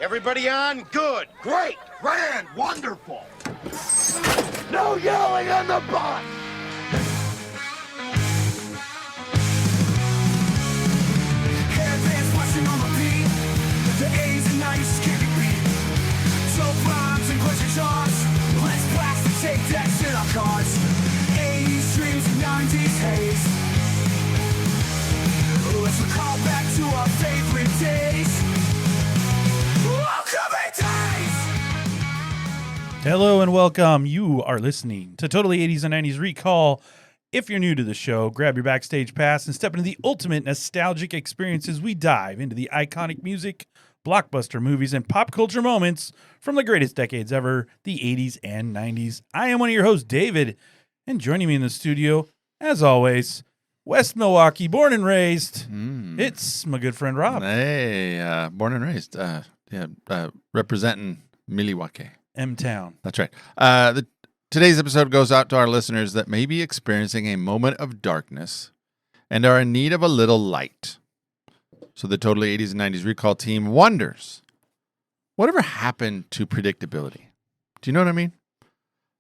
Everybody on? Good. Great, grand, wonderful. No yelling on the bus. Headbands watching on the beat. The 80s and 90s can't be beat. Dope rhymes and butcher jaws. Let's blast the tape decks in our cars. 80s dreams and 90s haze. Let's recall back to our favorite days. Welcome days. Hello and welcome. You are listening to Totally 80s and 90s Recall. If you're new to the show, grab your backstage pass and step into the ultimate nostalgic experiences. We dive into the iconic music, blockbuster movies, and pop culture moments from the greatest decades ever, the 80s and 90s. I am one of your hosts, David, and joining me in the studio, as always, West Milwaukee, born and raised, it's my good friend Rob. Hey, born and raised. Representing Milwaukee. M-Town. That's right. Today's episode goes out to our listeners that may be experiencing a moment of darkness and are in need of a little light. So the Totally 80s and 90s Recall team wonders, whatever happened to predictability? Do you know what I mean?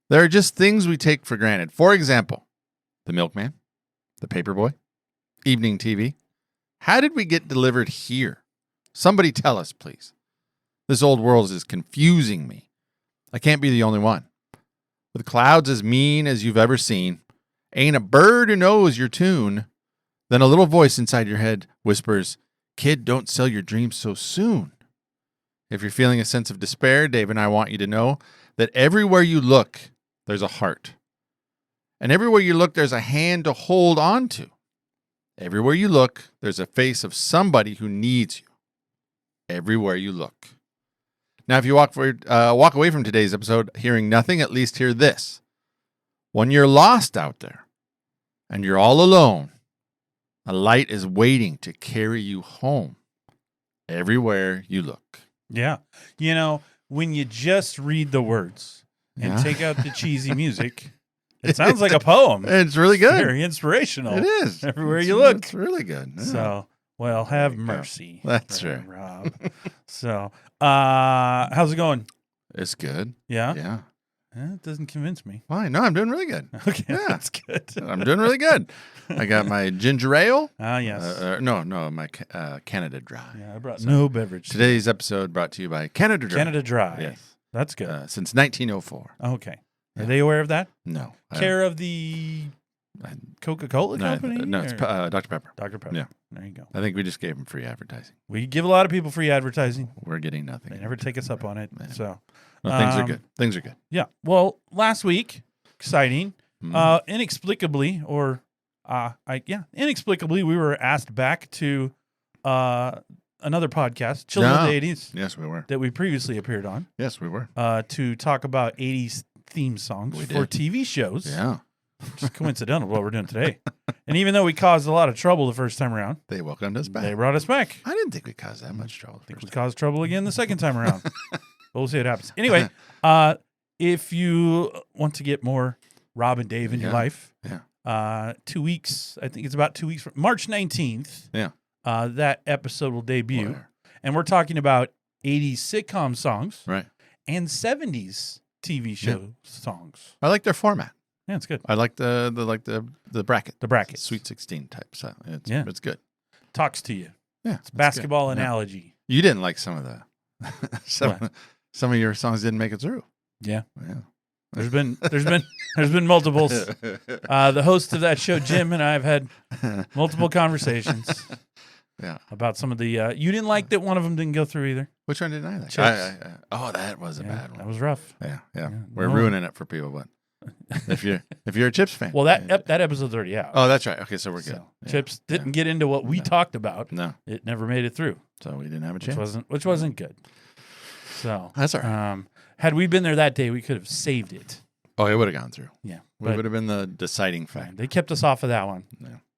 There are just things we take for granted. For example, the milkman, the paperboy, evening TV. How did we get delivered here? Somebody tell us, please. This old world is confusing me. I can't be the only one. With clouds as mean as you've ever seen, ain't a bird who knows your tune. Then a little voice inside your head whispers, "Kid, don't sell your dreams so soon." If you're feeling a sense of despair, Dave and I want you to know that everywhere you look, there's a heart. And everywhere you look, there's a hand to hold on to. Everywhere you look, there's a face of somebody who needs you. Everywhere you look. Now, if you walk away from today's episode hearing nothing, at least hear this. When you're lost out there and you're all alone, a light is waiting to carry you home. Everywhere you look. Yeah. You know, when you just read the words and take out the cheesy music, it sounds like a poem. It's really good. Very inspirational. It is. Everywhere you look. It's really good. Yeah. So, well, have mercy. That's right. Rob. So, how's it going? It's good. Yeah? Yeah. It doesn't convince me. Fine. No, I'm doing really good. Okay, Yeah. that's good. I'm doing really good. I got my ginger ale. Ah, yes. No, my Canada Dry. Yeah, I brought no beverage. Today's episode brought to you by Canada Dry. Canada Dry. Yes. That's good. Since 1904. Okay. Yeah. Are they aware of that? No. Care of the Coca-Cola company? No, it's Dr. Pepper. Dr. Pepper. Yeah. There you go. I think we just gave them free advertising. We give a lot of people free advertising. We're getting nothing. They never take us up on it. Man. So, No, things are good. Things are good. yeah. Well, last week, exciting. Mm. Inexplicably, inexplicably, we were asked back to another podcast, Children of the 80s, Yes, we were. that we previously appeared on, Yes, we were. to talk about 80s theme songs We for did. TV shows. Yeah. Just coincidental what we're doing today. And even though we caused a lot of trouble the first time around, They welcomed us back. they brought us back. I didn't think we caused that much trouble. I think we first caused trouble again the second time around. But we'll see what happens. Anyway, if you want to get more Rob and Dave in your Yeah. life, Yeah. 2 weeks, I think it's about 2 weeks, from March 19th, Yeah. that episode will debut. Where? And we're talking about 80s sitcom songs Right. and 70s TV show songs. I like their format. Yeah, it's good. I like the bracket. The brackets. Sweet 16 type. So Yeah. it's good. Talks to you. Yeah. It's basketball analogy. You didn't like some of the some of your songs didn't make it through. Yeah. Yeah. There's been multiples. The host of that show, Jim, and I have had multiple conversations Yeah. about some of the. You didn't like that one of them didn't go through either. Which one didn't I like? Chips. That was a Yeah, bad one. that was rough. Yeah. Yeah. We're No. ruining it for people, but if you're a Chips fan. Well, that episode's already out. Oh, that's right. Okay, so we're good. So, Yeah. Chips didn't get into what we talked about. No. It never made it through, So we didn't have a chance. which wasn't good. So That's all right. had we been there that day, we could have saved it. Oh, it would have gone through. Yeah, We but would have been the deciding factor. they kept us off of that one.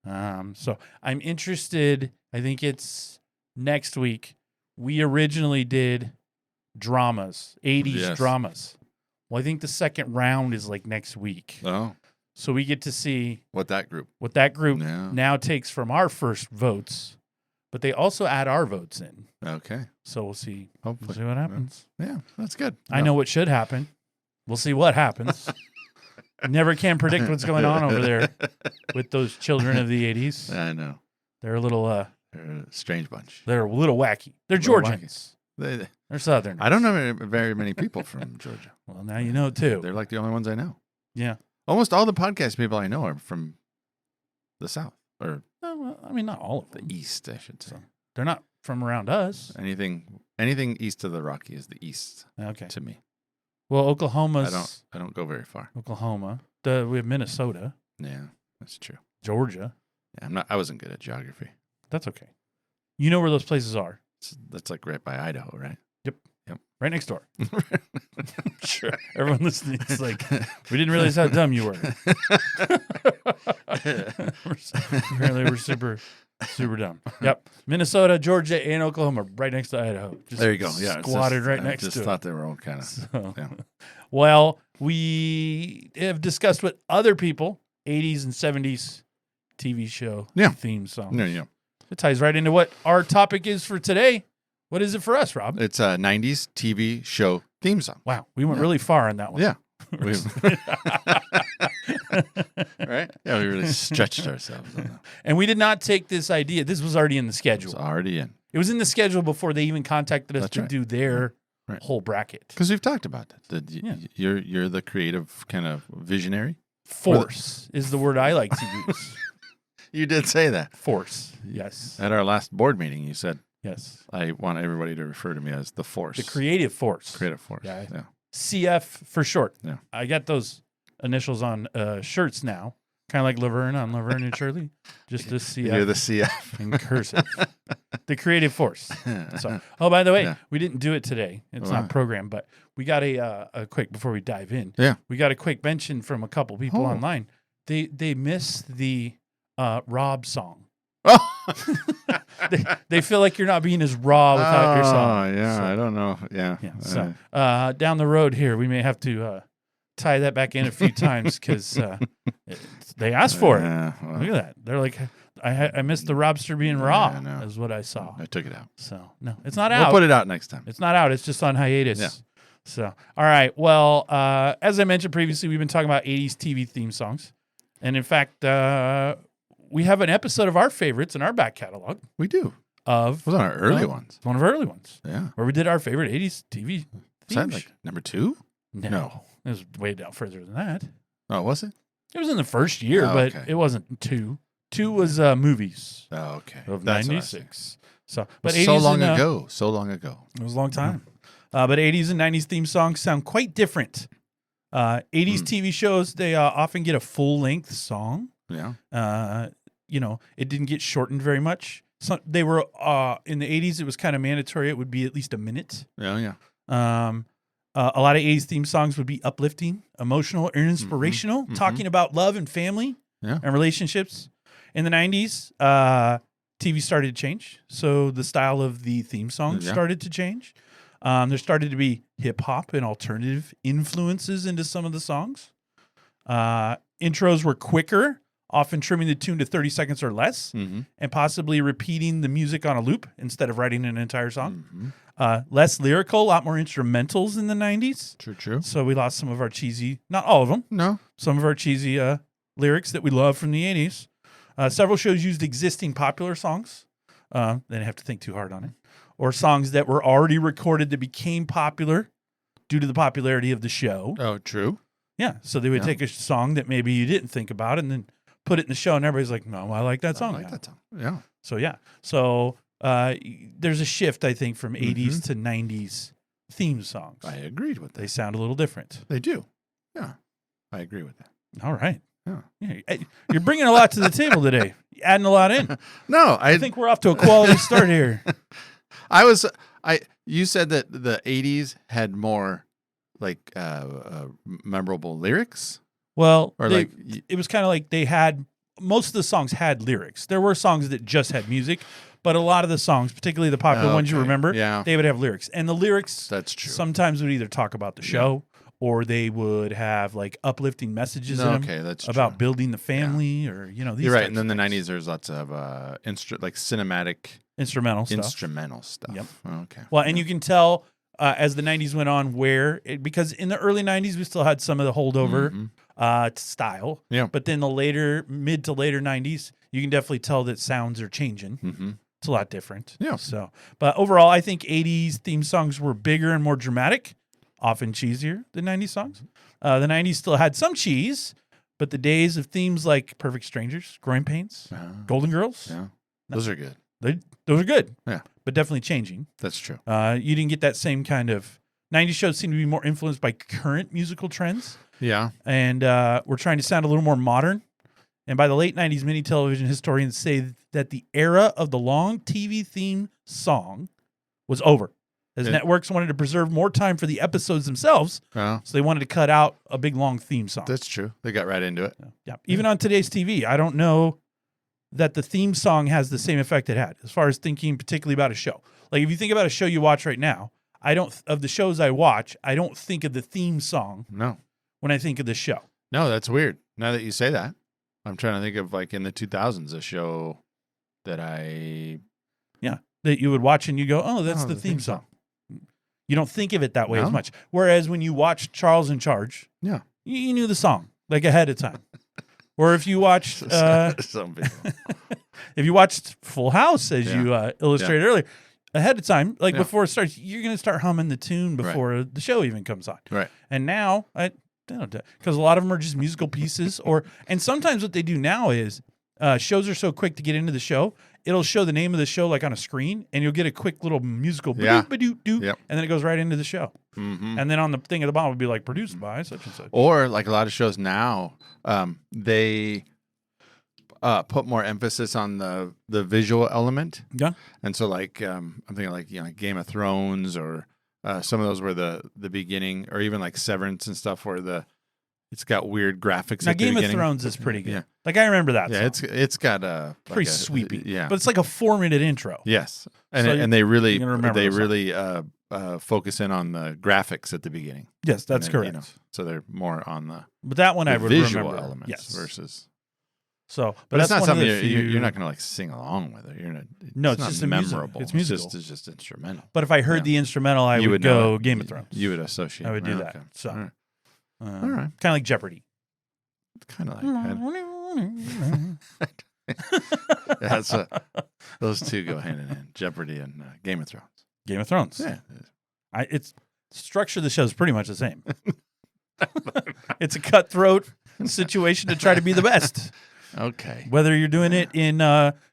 Yeah. So I'm interested. I think it's next week. We originally did dramas, 80s Yes. dramas. Well, I think the second round is like next week. Oh, So we get to see what that group? what that group Yeah. now takes from our first votes but they also add our votes in. Okay. So we'll see. Hopefully. We'll see what happens. Yeah, that's good. I know what should happen. We'll see what happens. Never can predict what's going on over there with those children of the 80s. I know. They're a little They're a strange bunch. they're a little wacky. They're Little Georgians. They, They're Southern. I don't know very many people from Georgia. Well, now you know too. They're like the only ones I know. Yeah. Almost all the podcast people I know are from the South or Well, I mean, not all of the them. East, I should say. They're not from around us. Anything east of the Rocky is the East Okay. to me. Well, Oklahoma's I don't go very far. Oklahoma. We have Minnesota, Yeah, that's true. Georgia. Yeah, I wasn't good at geography. That's okay. You know where those places are. That's like right by Idaho, right? Right next door. Sure. Everyone listening is like, we didn't realize how dumb you were. Apparently we're super dumb. Yep. Minnesota, Georgia, and Oklahoma right next to Idaho. Just There you go. Yeah, squatted right I next just to thought it. they were all kind of. So, Yeah. well, we have discussed with other people 80s and 70s TV show theme songs. Yeah. It ties right into what our topic is for today. What is it for us, Rob? It's a 90s TV show theme song. Wow, we went really far on that one. Yeah. Right? Yeah, we really stretched ourselves on that. And we did not take this idea. This was already in the schedule. It's already in. It was in the schedule before they even contacted us That's to right. do their Right. whole bracket. Because we've talked about that. You're the creative kind of visionary. Force is the word I like to use. You did say that. Force, yes. At our last board meeting, you said, Yes. I want everybody to refer to me as the Force. The creative force. Creative Force. Yeah. Yeah. CF for short. Yeah. I got those initials on shirts now. Kind of like Laverne on Laverne and Shirley. Just the CF You're the CF. in cursive. The creative force. So, oh, by the way, Yeah. we didn't do it today. It's Why? not programmed, but we got a quick, before we dive in. Yeah. We got a quick mention from a couple people Oh. online. They missed the Rob song. Oh, They feel like you're not being as raw without your song. Oh, yeah. So- I don't know. Yeah. Yeah. So down the road here, we may have to tie that back in a few times because they asked for it. Yeah, well, Look at that. They're like, I missed the Robster being raw, I know. is what I saw. I took it out. So, no, it's not We'll out. put it out next time. It's not out. It's just on hiatus. Yeah. So, all right. Well, as I mentioned previously, we've been talking about 80s TV theme songs. And in fact, we have an episode of our favorites in our back catalog We do. of It was on our early ones. one of our early ones Yeah. where we did our favorite 80s TV Is that themes. like number 2? No. It was way down further than that. Oh, was it? It was in the first year, Oh, but okay. it wasn't 2. 2 was movies Oh, okay. of That's what I 96. So, was but saying. 80s So long and, ago. So long ago. It was a long time. But 80s and 90s theme songs sound quite different. 80s TV shows, they often get a full-length song. Yeah. It didn't get shortened very much. So they were in the 80s, it was kind of mandatory. It would be at least a minute. Yeah. A lot of 80s theme songs would be uplifting, emotional, or inspirational, talking about love and family Yeah. and relationships. In the 90s, TV started to change. So the style of the theme songs Yeah. started to change. There started to be hip hop and alternative influences into some of the songs. Intros were quicker, often trimming the tune to 30 seconds or less, Mm-hmm. and possibly repeating the music on a loop instead of writing an entire song. Mm-hmm. Less lyrical, a lot more instrumentals in the 90s. True. So we lost some of our cheesy, not all of them, No. some of our cheesy lyrics that we love from the 80s. Several shows used existing popular songs. They didn't have to think too hard on it. Or songs that were already recorded that became popular due to the popularity of the show. Oh, true. Yeah. So they would take a song that maybe you didn't think about and then put it in the show, and everybody's like, no, I like that song. I like now." that song. Yeah. So, yeah. So there's a shift, I think, from 80s to 90s theme songs. I agreed with They that. sound a little different. They do. Yeah. I agree with that. All right. Yeah. Yeah, you're bringing a lot to the table today. You're adding a lot in. No, I think we're off to a quality start here. You said that the 80s had more like memorable lyrics Well, or it was kind of like they had most of the songs had lyrics. There were songs that just had music, but a lot of the songs, particularly the popular ones you Okay. remember, Yeah. they would have lyrics. And the lyrics That's true. sometimes would either talk about the show or they would have like uplifting messages in them Okay, that's about true. building the family or these You're right. types And then of the things. 90s, there's lots of like cinematic instrumental stuff. Instrumental stuff. Yep. Okay. Well, and you can tell as the 90s went on because in the early 90s, we still had some of the holdover style. Yeah. But then the mid to later 90s, you can definitely tell that sounds are changing. Mm-hmm. It's a lot different. Yeah. So, but overall, I think 80s theme songs were bigger and more dramatic, often cheesier than 90s songs. The 90s still had some cheese, but the days of themes like Perfect Strangers, Growing Pains, Golden Girls, Yeah. Those are good. Those are good. Yeah. But definitely changing. That's true. You didn't get that same kind of 90s shows seem to be more influenced by current musical trends. Yeah. And we're trying to sound a little more modern. And by the late 90s, many television historians say that the era of the long TV theme song was over, as networks wanted to preserve more time for the episodes themselves. So they wanted to cut out a big, long theme song. That's true. They got right into it. Yeah. Even on today's TV, I don't know that the theme song has the same effect it had as far as thinking particularly about a show. Like if you think about a show you watch right now, of the shows I watch, I don't think of the theme song when I think of the show. No, that's weird. Now that you say that, I'm trying to think of like in the 2000s, a show that that you would watch and you go, oh, that's the theme song. You don't think of it that way as much. Whereas when you watch Charles in Charge, you knew the song like ahead of time. Or if you watched, some people. if you watched Full House, as you illustrated earlier, ahead of time, like before it starts, you're going to start humming the tune before the show even comes on. Right. And now, because a lot of them are just musical pieces, and sometimes what they do now is shows are so quick to get into the show, it'll show the name of the show like on a screen, and you'll get a quick little musical ba-doop, and then it goes right into the show. Mm-hmm. And then on the thing at the bottom would be like produced by such and such. Or like a lot of shows now, they put more emphasis on the visual element. Yeah. And so like I'm thinking like Game of Thrones or some of those were the beginning, or even like Severance and stuff where it's got weird graphics. Now at the Game of beginning. Thrones is pretty good. Yeah. Like I remember that. Yeah, song. it's got a pretty sweepy. Yeah, but it's like a 4-minute intro. Yes, and So and they really focus in on the graphics at the beginning. Yes, that's correct. So they're more on the but that one I would visual remember. elements versus. So, but it's that's not something you're not going to like sing along with it. You're not. No, it's not just memorable. It's musical. It's just instrumental. But if I heard the instrumental, I would go Game of Thrones. You would associate. I would do that. Okay. So, all right. Kind of like Jeopardy. Kind of like. Those two go hand in hand. Jeopardy and Game of Thrones. Game of Thrones. Yeah. It's structure of the show is pretty much the same. It's a cutthroat situation to try to be the best. Okay. Whether you're doing it in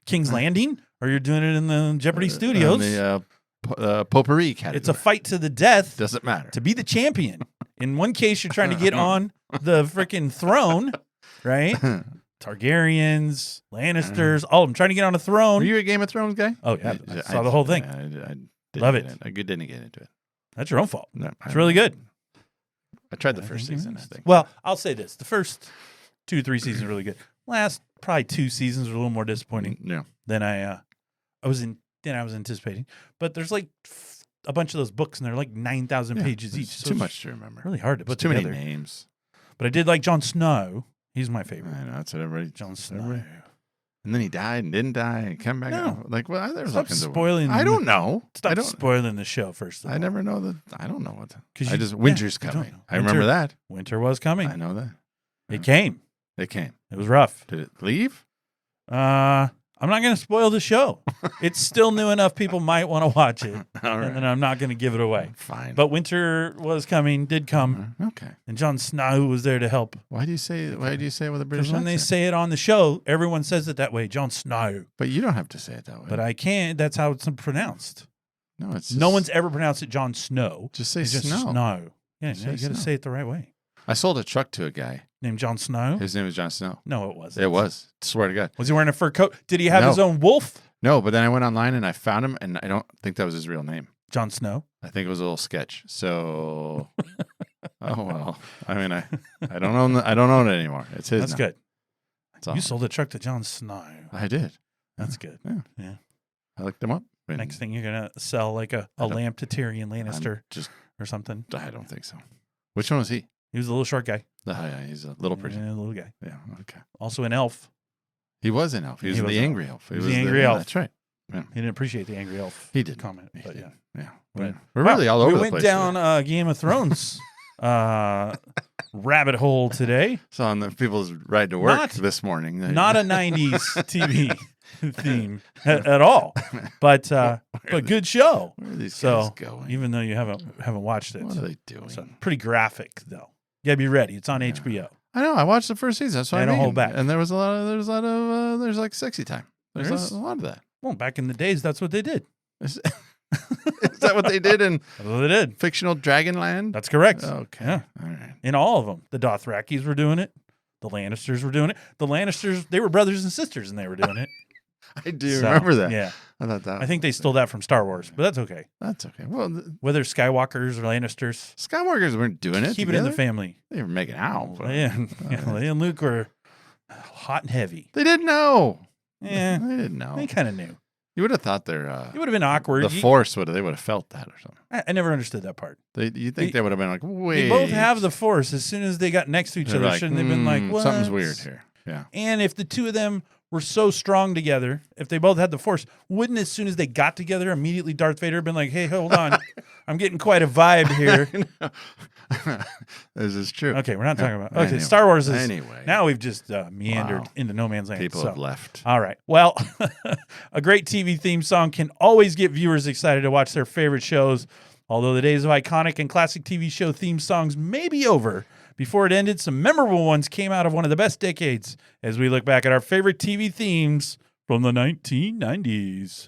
King's Landing or you're doing it in the Jeopardy studios. The potpourri category. It's a fight to the death. Doesn't matter. To be the champion. In one case, you're trying to get on the freaking throne, right? Targaryens, Lannisters, all of them trying to get on a throne. Were you a Game of Thrones guy? Oh, yeah. I saw the whole thing. I Love it. I didn't get into it. That's your own fault. No, it's really good. I tried the first season, I think. Well, I'll say this. The first 2-3 seasons are really good. Last probably 2 seasons are a little more disappointing than I was anticipating. But there's like a bunch of those books, and they're like 9,000 pages each. So too much to remember. Really hard to put too together. Many names. But I did like Jon Snow. He's my favorite. I know, that's what everybody. Jon Snow. And then he died and didn't die and came back. No. Like, well, there's Stop spoiling. I don't know. Stop spoiling the show first. Of all. I never know that. I don't know what. Because winter's coming. I remember that. Winter was coming. I know that. It came. It came. It was rough. Did it leave? I'm not going to spoil the show. It's still new enough people might want to watch it. All right. And then I'm not going to give it away. Fine. But winter was coming, did come. Okay. And Jon Snow was there to help. Why do you say it with a British accent? Because when they say it on the show, everyone says it that way, Jon Snow. But you don't have to say it that way. But I can't. That's how it's pronounced. No, it's no one's ever pronounced it Jon Snow. Just say Snow. Yeah, you got to say it the right way. I sold a truck to a guy named Jon Snow. His name was Jon Snow. No, it wasn't. It was. Swear to God. Was he wearing a fur coat? Did he have his own wolf? No, but then I went online and I found him, and I don't think that was his real name. Jon Snow. I think it was a little sketch. So, oh well. I mean, I don't own I don't own it anymore. It's his. That's now. good. That's you awesome. sold a truck to Jon Snow. I did. That's good. Yeah. I looked him up. Next thing you're gonna sell like a lamp to Tyrion Lannister or something. I don't think so. Which one was he? He was a little short guy. Yeah, he's a little person. Yeah, a little guy. Yeah. Okay. Also an elf. He was an elf. He was the angry elf. He was the angry elf. That's right. Yeah. He didn't appreciate the angry elf. He did comment, He but did. yeah. Yeah. Right. We're really all over we the went place. down Game of Thrones rabbit hole today. So on the people's ride to work Not- this morning. Not a 90s TV theme at all, but good show. Where are these So guys going? even though you haven't watched it, What are they doing? so pretty graphic though. You gotta be ready. It's on HBO. I know. I watched the first season. That's what They I don't mean. hold back. And there's like sexy time. There's There is? a lot of that. Well, back in the days, that's what they did. Is that what they did in That's what they did. fictional Dragonland? That's correct. Okay. Yeah. All right. In all of them, the Dothrakis were doing it. The Lannisters were doing it. The Lannisters, they were brothers and sisters, and they were doing it. I do So, remember that. Yeah, I thought that. I think they stole that from Star Wars, but that's okay. That's okay. Well, Whether Skywalkers or Lannisters, Skywalkers weren't doing it. keep it in the together. family. They were making out. but Leia and Luke were hot and heavy. They didn't know. Yeah, They didn't know. they kind of knew. You would have thought It would have been awkward. the Force they would have felt that or something. I never understood that part. You think they would have been like, wait. They both have the Force. As soon as they got next to each They're other, like, shouldn't they have been like, what? something's weird here. Yeah. And if the two of them were so strong together, if they both had the Force, wouldn't as soon as they got together, immediately Darth Vader have been like, hey, hold on. I'm getting quite a vibe here. This is true. Okay, we're not talking about. Okay, Anyway. Star Wars is. Anyway. Now we've just meandered Wow. into no man's land. People so. have left. All right. Well, a great TV theme song can always get viewers excited to watch their favorite shows. Although the days of iconic and classic TV show theme songs may be over, before it ended, some memorable ones came out of one of the best decades as we look back at our favorite TV themes from the 1990s.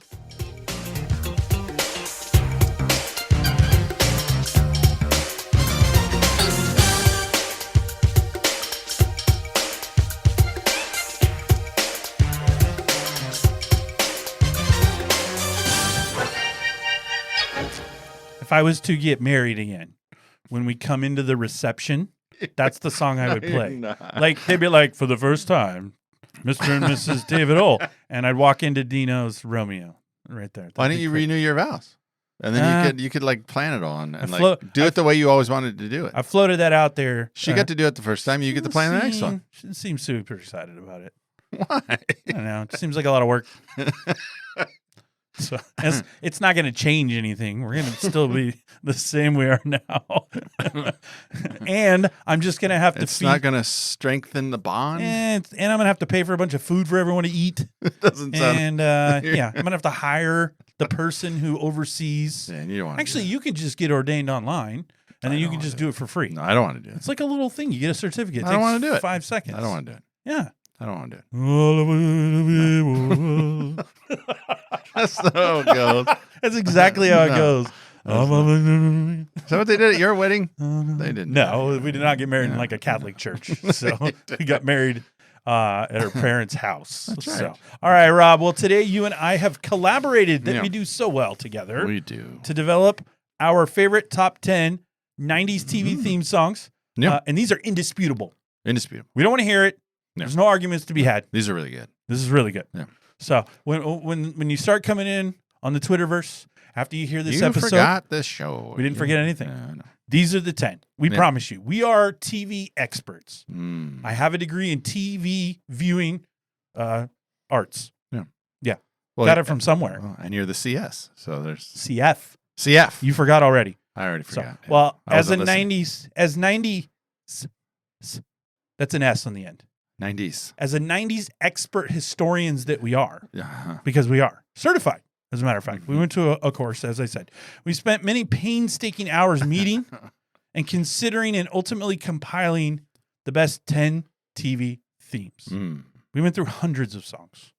If I was to get married again, when we come into the reception, that's the song I would play. Like, they'd be like, for the first time, Mr. and Mrs. David O. And I'd walk into Dino's Romeo right there. Why That'd don't be you great. renew your vows? And then you could like plan it all and do it the way you always wanted to do it. I floated that out there. She got to do it the first time. You get to plan the next one. She seems super excited about it. Why? I don't know. It seems like a lot of work. So it's not going to change anything. We're going to still be the same we are now. And I'm just going to have to It's feed. not going to strengthen the bond. And I'm going to have to pay for a bunch of food for everyone to eat. It doesn't sound. And yeah, I'm going to have to hire the person who oversees. Yeah, you don't want. Actually, you can just get ordained online, and then you can just do it for free. No, I don't want to do it. It's like a little thing. You get a certificate. It I don't takes wanna do it. 5 seconds. I don't want to do it. Yeah. I don't want to do it. That's That's how it goes. exactly how it No. goes. Is that what they did at your wedding? They didn't. No, we did not get married in like a Catholic church. So we got married at our parents' house. That's right. So, all right, Rob. Well, today you and I have collaborated that Yeah. we do so well together We do. to develop our favorite top 10 90s TV theme songs. Yeah. And these are indisputable. Indisputable. We don't want to hear it. No. There's no arguments to be had. These are really good. This is really good. Yeah. So when you start coming in on the Twitterverse after you hear this You episode, forgot this show. we didn't forget anything. Yeah, I know. These are the 10. We Yeah. promise you. We are TV experts. Mm. I have a degree in TV viewing arts. Well, Got it from somewhere. well, and you're the CS, so there's CF. CF. You forgot already. I already So, forgot. Yeah. well, I as a wasn't listening. 90s, that's an S on the end. 90s. As a 90s expert historians that we are, Yeah. because we are certified. As a matter of fact, we Mhm. went to a course, as I said. We spent many painstaking hours meeting and considering and ultimately compiling the best 10 TV themes. Mm. We went through hundreds of songs.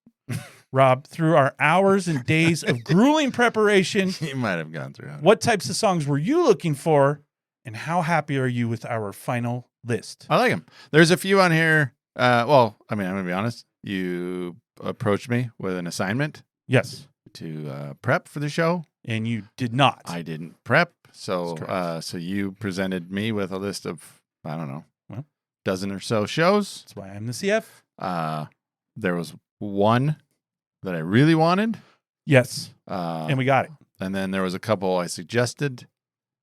Rob, through our hours and days of grueling preparation, You might have gone through it. what types of songs were you looking for, and how happy are you with our final list? I like them. There's a few on here. Well, I mean, I'm going to be honest. You approached me with an assignment Yes, to prep for the show. and you did not. I didn't prep. So That's correct. so you presented me with a list of, I don't know, Well. dozen or so shows. That's why I'm the CF. There was one that I really wanted. Yes, And and we got it. and then there was a couple I suggested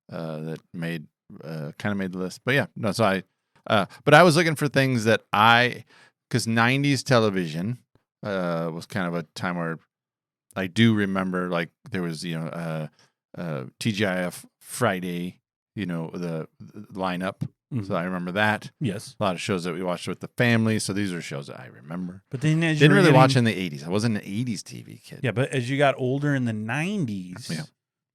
that made kind of made the list. But yeah, no, so but I was looking for things that because 90s television was kind of a time where I do remember like there was TGIF Friday, the lineup. Mhm. So I remember that. Yes. A lot of shows that we watched with the family. So these are shows that I remember. But then as Didn't you were really getting- watch in the 80s. I wasn't an 80s TV kid. Yeah, but as you got older in the 90s, Yeah.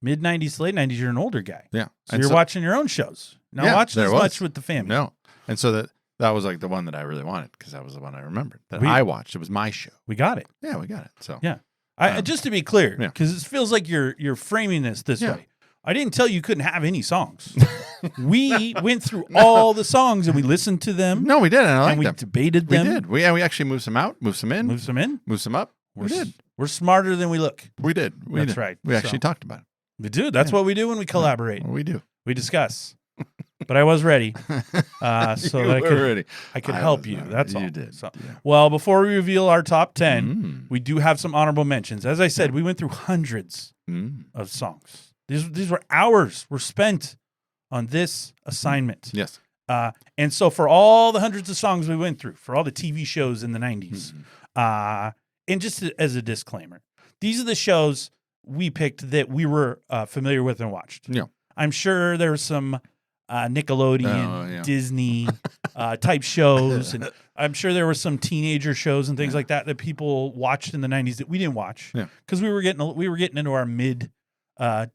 mid 90s, late 90s, you're an older guy. Yeah. So And you're watching your own shows. Not Yeah, watching there as was. much with the family. No. And so that was like the one that I really wanted because that was the one I remembered that We- I watched. It was my show. We got it. Yeah, we got it. So Yeah. Just to be clear, Yeah. because it feels like you're framing this Yeah. way. I didn't tell you couldn't have any songs. We went through all the songs and we listened to them. No, we did. And I and liked we them. debated We them. did. We actually moved some out, moved some in, Moved some in. moved some up. We did. We're smarter than we look. We did. We That's did. right. We actually So- talked about it. We do. That's what we do when we collaborate. We do. We discuss. But I was ready, so You that were ready. I could I help was you. not. That's You all. did. So, Yeah. well, before we reveal our top 10, Mm. we do have some honorable mentions. As I said, we went through hundreds Mm. of songs. These were hours were spent on this assignment. Yes. And so for all the hundreds of songs we went through, for all the TV shows in the 90s, Mm-hmm. and just as a disclaimer, these are the shows we picked that we were familiar with and watched. Yeah. I'm sure there's some Nickelodeon, Oh, yeah. Disney type shows, and I'm sure there were some teenager shows and things like that that people watched in the 90s that we didn't watch Yeah. because we were getting into our mid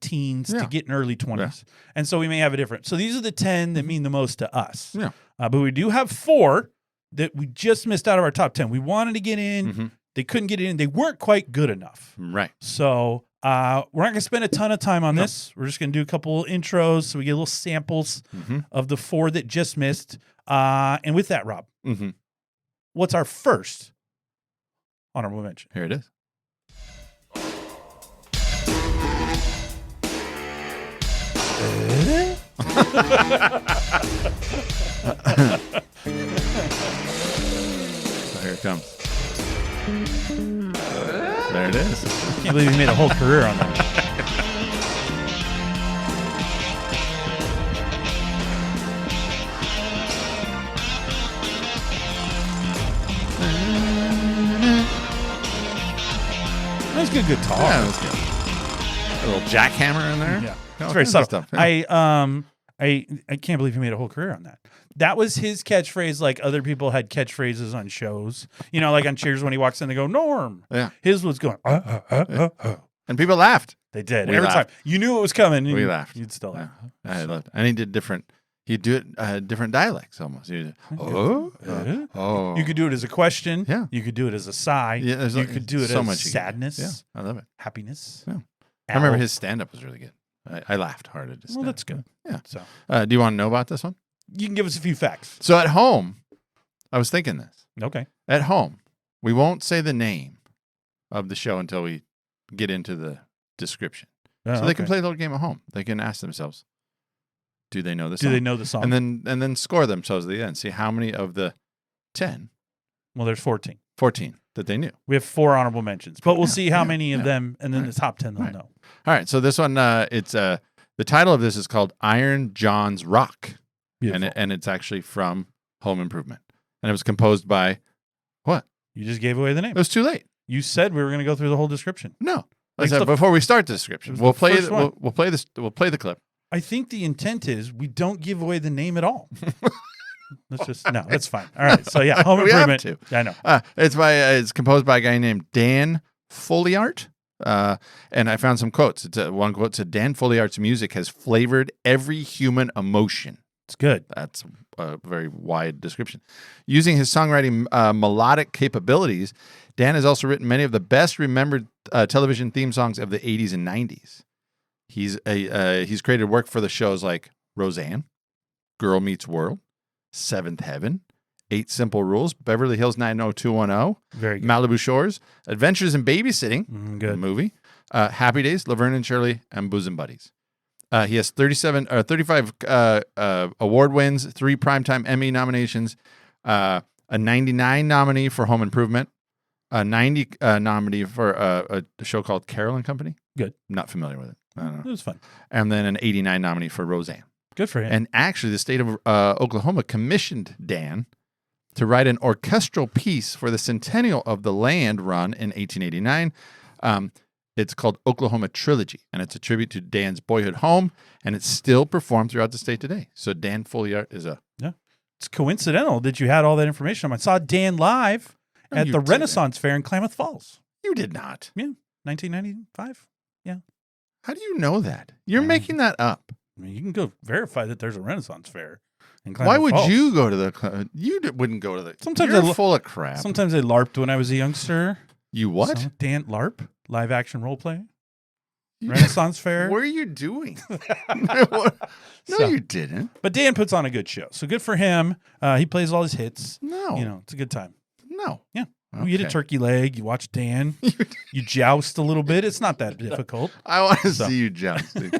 teens Yeah. to get in early 20s, and so we may have a different. So these are the 10 that mean the most to us. Yeah. But we do have 4 that we just missed out of our top 10. We wanted to get in, Mhm. they couldn't get in, they weren't quite good enough. Right. So we're not going to spend a ton of time on this. We're just going to do a couple intros so we get little samples Mhm. of the 4 that just missed. And with that, Rob, Mm-hmm. what's our first honorable mention? Here it is. So here it comes. There it is. I can't believe you made a whole career on that. That's good guitar. Yeah, that's good. A little jackhammer in there. Yeah. All It's very kinds of subtle. stuff. Yeah. I can't believe he made a whole career on that. That was his catchphrase. Like other people had catchphrases on shows, like on Cheers when he walks in, they go Norm. Yeah. His was going. And people laughed. They did We every laughed. time. You knew it was coming. We and laughed. You'd still laugh. I loved it. And he did different. He'd do it different dialects almost. He'd, oh. You could do it as a question. Yeah. You could do it as a sigh. Yeah, there's You like- could do it so as much you could do. sadness. Yeah, I love it. Happiness. Yeah. I remember his stand-up was really good. I laughed hard at his Well, stand-up. that's good. Yeah. So Do you want to know about this one? you can give us a few facts. So at home, I was thinking this. Okay. At home, we won't say the name of the show until we get into the description. So they can play a little game at home. They can ask themselves, do they know the song? Do they know the song? And then score themselves at the end. See how many of the 10, Well, there's 14. 14 that they knew. We have 4 honorable mentions, but we'll Yeah, see how yeah, many of yeah. them, and then Right. the top 10 they'll Right. know. All right. So this one, it's the title of this is called Iron John's Rock. Beautiful. And it's actually from Home Improvement. And it was composed by what? You just gave away the name. It was too late. You said we were going to go through the whole description. No. I Like said the- before we start the description, It was we'll the play first one. we'll play this. We'll play the clip. I think the intent is we don't give away the name at all. Let's just no, that's fine. All right. So yeah, Home We have Improvement. to. I know. It's composed by a guy named Dan Folliart. And I found some quotes. One quote said, Dan Folliart's music has flavored every human emotion. It's good. That's a very wide description. Using his songwriting melodic capabilities, Dan has also written many of the best remembered television theme songs of the 80s and 90s. He's created work for the shows like Roseanne, Girl Meets World, Seventh Heaven, 8 Simple Rules, Beverly Hills 90210, Very good. Malibu Shores, Adventures in Babysitting, Mm, the good. movie, Happy Days, Laverne and Shirley, and Bosom Buddies. He has 35 award wins, 3 Primetime Emmy nominations, a 99 nominee for Home Improvement, a 90 nominee for a show called Carol and Company. Good. Not familiar with it. I don't It know. was fun. And then an 89 nominee for Roseanne. Good for him. And actually, the state of Oklahoma commissioned Dan to write an orchestral piece for the Centennial of the Land run in 1889. It's called Oklahoma Trilogy, and it's a tribute to Dan's boyhood home, and it's still performed throughout the state today. So Dan Folliart is a... It's coincidental that you had all that information. I saw Dan live at the Renaissance Fair in Klamath Falls. You did not. Yeah, 1995. Yeah. How do you know that? You're making that up. I mean, you can go verify that there's a Renaissance Fair in Klamath Why would Falls. you go to the... wouldn't go to the... Sometimes You're full of crap. Sometimes I LARPed when I was a youngster. You what? So, Dan LARP, live action role play. Renaissance Fair. What are you doing? No, you didn't. But Dan puts on a good show. So good for him. He plays all his hits. No. You know, it's a good time. No. Yeah. Okay. You eat a turkey leg. You watch Dan. You joust a little bit. It's not that difficult. I want to see you jousting.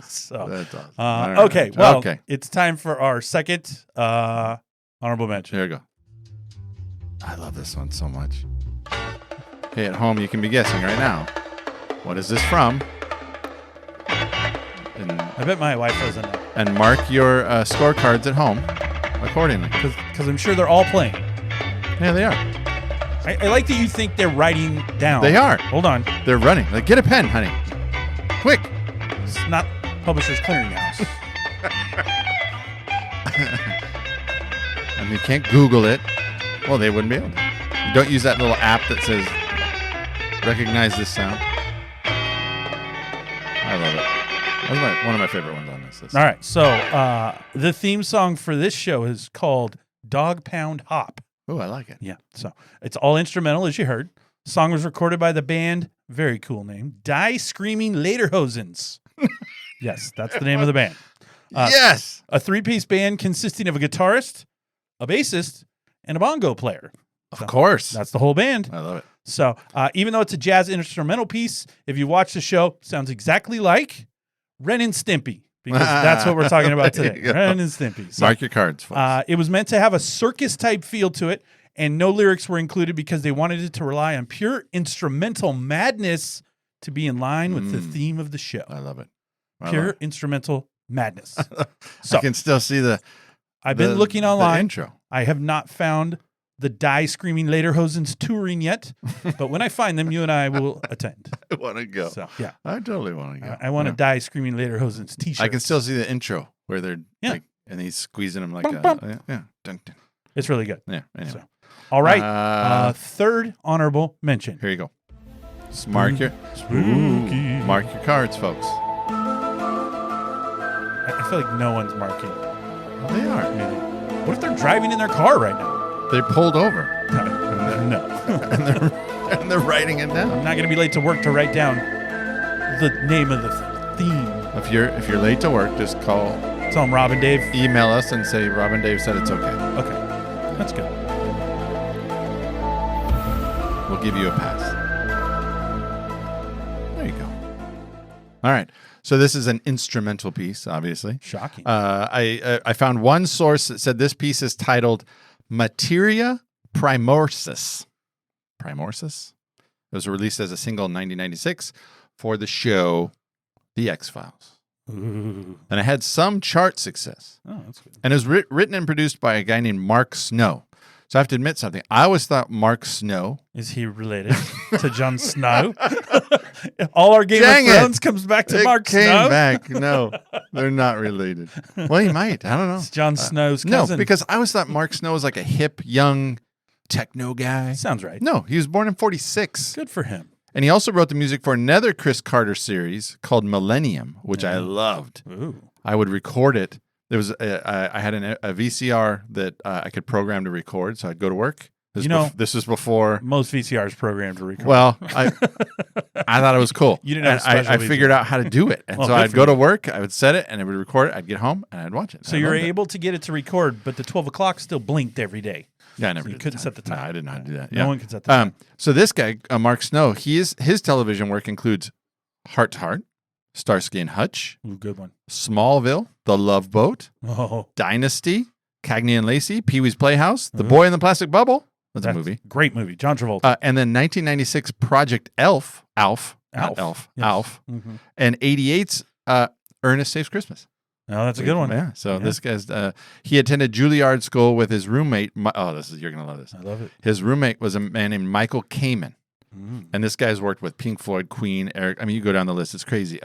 So, That's awesome. okay. Well, it's time for our second honorable mention. There you go. I love this one so much. Hey, at home, you can be guessing right now. What is this from? And, I bet my wife doesn't know. and mark your scorecards at home accordingly. Because I'm sure they're all playing. Yeah, they are. I like that you think they're writing down. They are. Hold on. They're running. Like, get a pen, honey. Quick. It's not Publishers Clearinghouse. And you can't Google it. Well, they wouldn't be able to. You don't use that little app that says, recognize this sound. I love it. That's one of my favorite ones on this list. All right. So the theme song for this show is called Dog Pound Hop. Oh, I like it. Yeah. So it's all instrumental, as you heard. Song was recorded by the band, very cool name, Die Screaming Lederhosens. Yes, that's the name of the band. Yes. A three-piece band consisting of a guitarist, a bassist, and a bongo player. Of course. That's the whole band. I love it. So even though it's a jazz instrumental piece, if you watch the show, it sounds exactly like Ren and Stimpy, because that's what we're talking about There today. you go. Ren and Stimpy. So, Mark your cards, folks. it was meant to have a circus-type feel to it, and no lyrics were included because they wanted it to rely on pure instrumental madness to be in line with the theme of the show. I love it. Pure instrumental madness. So I can still see I've been looking the online. intro. I have not found the Die Screaming Lederhosens touring yet, but when I find them, you and I will attend. I want to go. So yeah, I totally want to go. I want a Die Screaming Lederhosens t-shirt. I can still see the intro where they're like, and he's squeezing them like Bum, bum. yeah. Dun, dun. It's really good. Yeah. Anyway. So, all right. Third honorable mention. Here you go. Mark your cards, folks. I feel like no one's marking. They are. Maybe. What if they're driving in their car right now? They pulled over No. and they're writing it down. I'm not going to be late to work to write down the name of the theme. If you're late to work, just call, Tell them Rob and Dave. email us, and say Rob and Dave said it's okay. Okay. That's good. We'll give you a pass. There you go. All right. So this is an instrumental piece, obviously. Shocking. I found one source that said this piece is titled Materia Primorsis. Primorsis? It was released as a single in 1996 for the show The X-Files. Ooh. And it had some chart success. Oh, that's good. And it was written and produced by a guy named Mark Snow. So I have to admit something. I always thought Mark Snow... Is he related to Jon Snow? All our Game Dang of it. Thrones comes back to It Mark came Snow. back. No, they're not related. Well, he might. I don't know. It's Jon Snow's cousin. No, because I always thought Mark Snow was like a hip, young techno guy. Sounds right. No, he was born in 46. Good for him. And he also wrote the music for another Chris Carter series called Millennium, which I loved. Ooh. I would record it. There was I had a VCR that I could program to record, so I'd go to work. This was before. Most VCRs programmed to record. Well, I thought it was cool. You didn't have And a special I figured out how to do it, and Well, so good I'd for go you. to work. I would set it, and it would record it. I'd get home, and I'd watch it. So you were able to get it to record, but the 12 o'clock still blinked every day. Yeah, I never. So you did couldn't set the time. No, I didn't know how to do that. No Yeah. one could set the time. So this guy, Mark Snow, his television work includes Heart to Heart, Starsky and Hutch, Ooh, good one. Smallville, The Love Boat, Oh, Dynasty, Cagney and Lacey, Pee-wee's Playhouse, The Boy in the Plastic Bubble. That's a movie. Great movie. John Travolta. And then 1996 Project Alf, Yes. and Mhm. 88's Ernest Saves Christmas. Oh, that's a good one. Yeah. So Yeah. this guy's he attended Juilliard School with his roommate. You're gonna love this. I love it. His roommate was a man named Michael Kamen. And this guy's worked with Pink Floyd, Queen, Eric. I mean, you go down the list. It's crazy.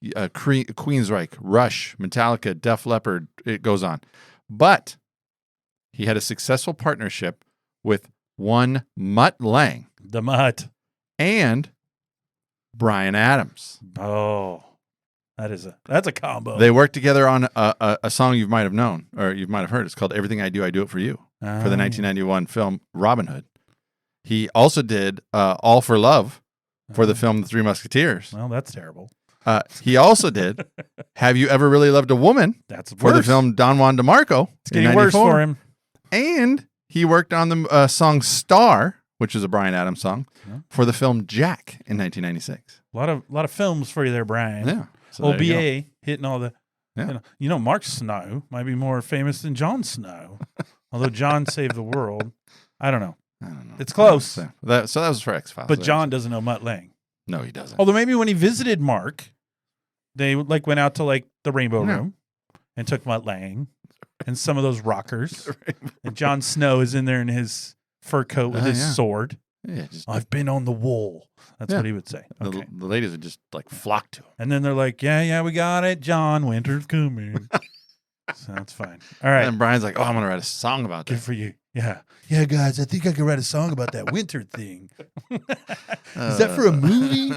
Queensryche, Rush, Metallica, Def Leppard. It goes on. But he had a successful partnership with one Mutt Lange The Mutt. and Bryan Adams. Oh, that's a combo. They worked together on a song you might have known or you might have heard. It's called "Everything I Do, I Do It for You" for the 1991 film Robin Hood. He also did "All for Love" for the film The Three Musketeers. Well, that's terrible. He also did "Have You Ever Really Loved a Woman" That's for worse. the film Don Juan DeMarco. It's getting worse for him. And he worked on the song which is a Bryan Adams song, for the film Jack in 1996. A lot of films for you there, Brian. Yeah. So there you go. OBA hitting all the. Yeah. Mark Snow might be more famous than Jon Snow, although John saved the world. I don't know. It's close. So that was for X-Files. But John doesn't know Mutt Lange. No, he doesn't. Although maybe when he visited Mark, they went out to the Rainbow Room and took Mutt Lange and some of those rockers. And Jon Snow is in there in his fur coat with his sword. Yeah, I've been on the wall. That's what he would say. The ladies would just flock to him. And then they're like, yeah, we got it, John. Winter's coming. So that's fine. All right. And Brian's like, I'm going to write a song about Good that. for you. Yeah. Yeah, guys, I think I could write a song about that winter thing. Is that for a movie?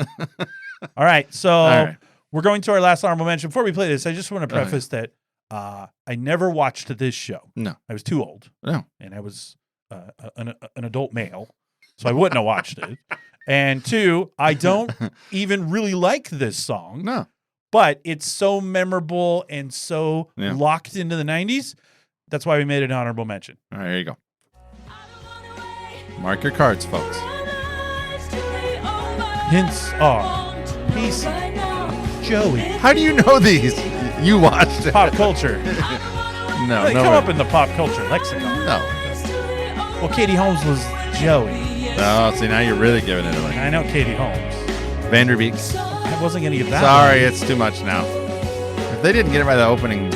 All right. So we're going to our last honorable mention. Before we play this, I just want to preface that I never watched this show. No. I was too old. No. And I was an adult male. So I wouldn't have watched it. And two, I don't even really like this song. No. But it's so memorable and so locked into the 90s. That's why we made it an honorable mention. All right, here you go. Mark your cards, folks. Hints are Pacey, Joey. How do you know these? You watched it. Pop culture. No, They come up in the pop culture lexicon. No. Well, Katie Holmes was Joey. Oh, see, now you're really giving it away. I know Katie Holmes. Vanderbeek. I wasn't going to get that. Sorry, it's too much now. If they didn't get it by the opening.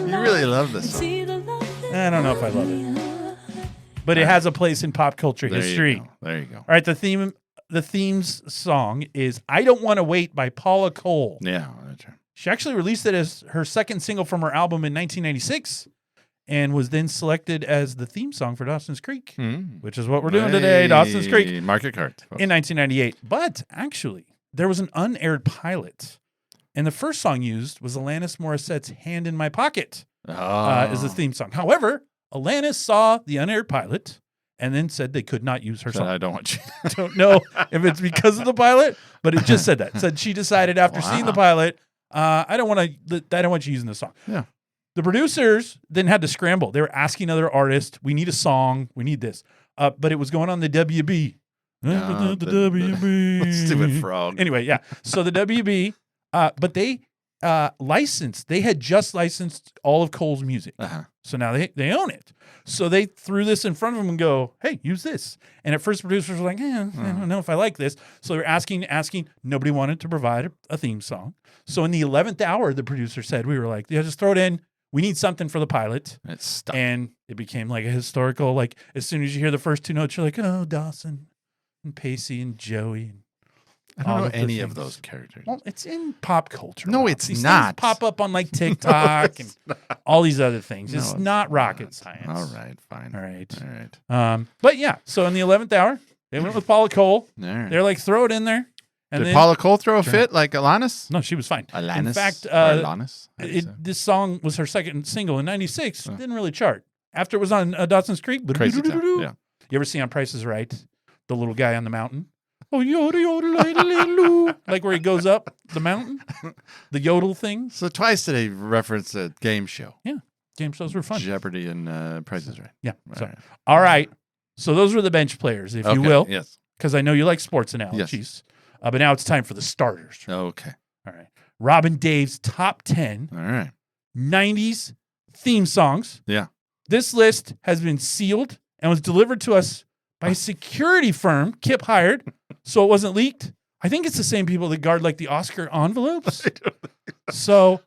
You really love this song. I don't know if I love it. But it has a place in pop culture history. There you go. All right, the theme's song is I Don't Want to Wait by Paula Cole. Yeah, that's right. She actually released it as her second single from her album in 1996 and was then selected as the theme song for Dawson's Creek, which is what we're doing today, Dawson's Creek. Mark your cards. In 1998. But actually, there was an unaired pilot, and the first song used was Alanis Morissette's Hand in My Pocket as the theme song. However, Alanis saw the unaired pilot and then said they could not use her song. I don't want you. Don't know if it's because of the pilot, but it just said that. It said she decided after seeing the pilot, I don't want you using this song. Yeah. The producers then had to scramble. They were asking other artists, we need a song, we need this. But it was going on the WB. No, the WB. Stupid frog. Anyway, yeah. So the WB, but they they had just licensed all of Cole's music. So now they own it. So they threw this in front of them and go, hey, use this. And at first producers were like, I don't know if I like this. So they're asking. Nobody wanted to provide a theme song. So in the 11th hour, the producer said, we were like, yeah, just throw it in. We need something for the pilot. It's stuck. And it became like a historical, like as soon as you hear the first two notes, you're like, oh, Dawson and Pacey and Joey. I don't know any of those characters. Well, it's in pop culture. No, Rob. it's These not. things pop up on like TikTok and all these other things. It's not rocket science. All right, fine. All right. All right. But yeah, so in the 11th hour, they went with Paula Cole. All right. They're like, throw it in there. And Did then, Paula Cole throw a fit like Alanis? No, she was fine. Alanis? In fact, Or Alanis? this song was her second single in 96. Didn't really chart. After it was on Dawson's Creek. Crazy Town, yeah. You ever see on Price is Right, the little guy on the mountain? Oh, yodel, yodel, yodel, yodel. Like where he goes up the mountain, the yodel thing. So twice today referenced a game show. Yeah, game shows were fun. Jeopardy and Price is Right. Yeah. Right. So, all right. So those were the bench players, if you will. Yes. Because I know you like sports analogies. Yes. But now it's time for the starters. Okay. All right. Robin Dave's top 10 All right. 90s theme songs. Yeah. This list has been sealed and was delivered to us by a security firm Kip hired So it wasn't leaked. I think it's the same people that guard like the Oscar envelopes. So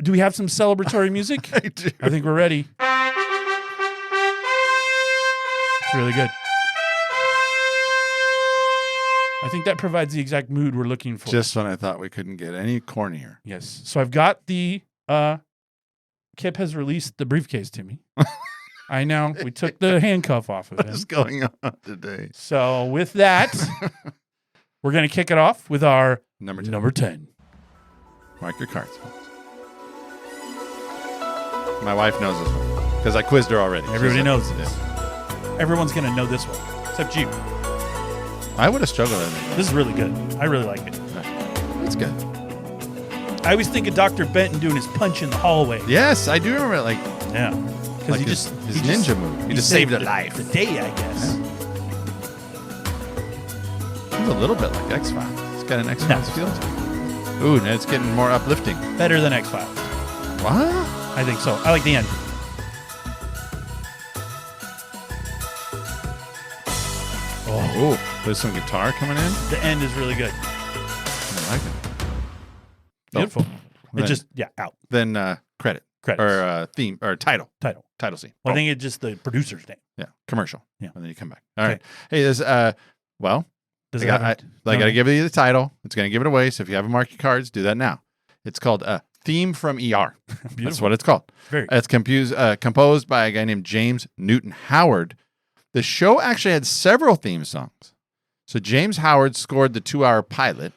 do we have some celebratory music? I do. I think we're ready. It's really good. I think that provides the exact mood we're looking for. Just when I thought we couldn't get any cornier. Yes. So I've got the Kip has released the briefcase to me. I know. We took the handcuff off of What is him. going on today? So with that, we're going to kick it off with our Number 10. number 10. Mark your cards, folks. My wife knows this one because I quizzed her already. Everybody She's knows like, this. Everyone's going to know this one, except you. I would have struggled with it. This is really good. I really like it. That's good. I always think of Dr. Benton doing his punch in the hallway. Yes, I do remember it. Like Yeah. Because Like he his- just his he ninja just, move. He just saved a life. The day, I guess. He's a little bit like X-Files. It's got an X-Files feel to it. Ooh, now it's getting more uplifting. Better than X-Files. What? I think so. I like the end. Oh, there's some guitar coming in. The end is really good. I like it. Beautiful. Then- It just, out. Then credit Credits. or theme or title Title. scene. Well, I think it's just the producer's name. Yeah, commercial. Yeah. And then you come back. All Okay. right. Hey, this well, Does I it got have I got to give you the title. It's going to give it away. So if you haven't marked your cards, do that now. It's called Theme from ER. That's Beautiful. what it's called. Very It's composed by a guy named James Newton Howard. The show actually had several theme songs. So James Howard scored the 2-hour pilot.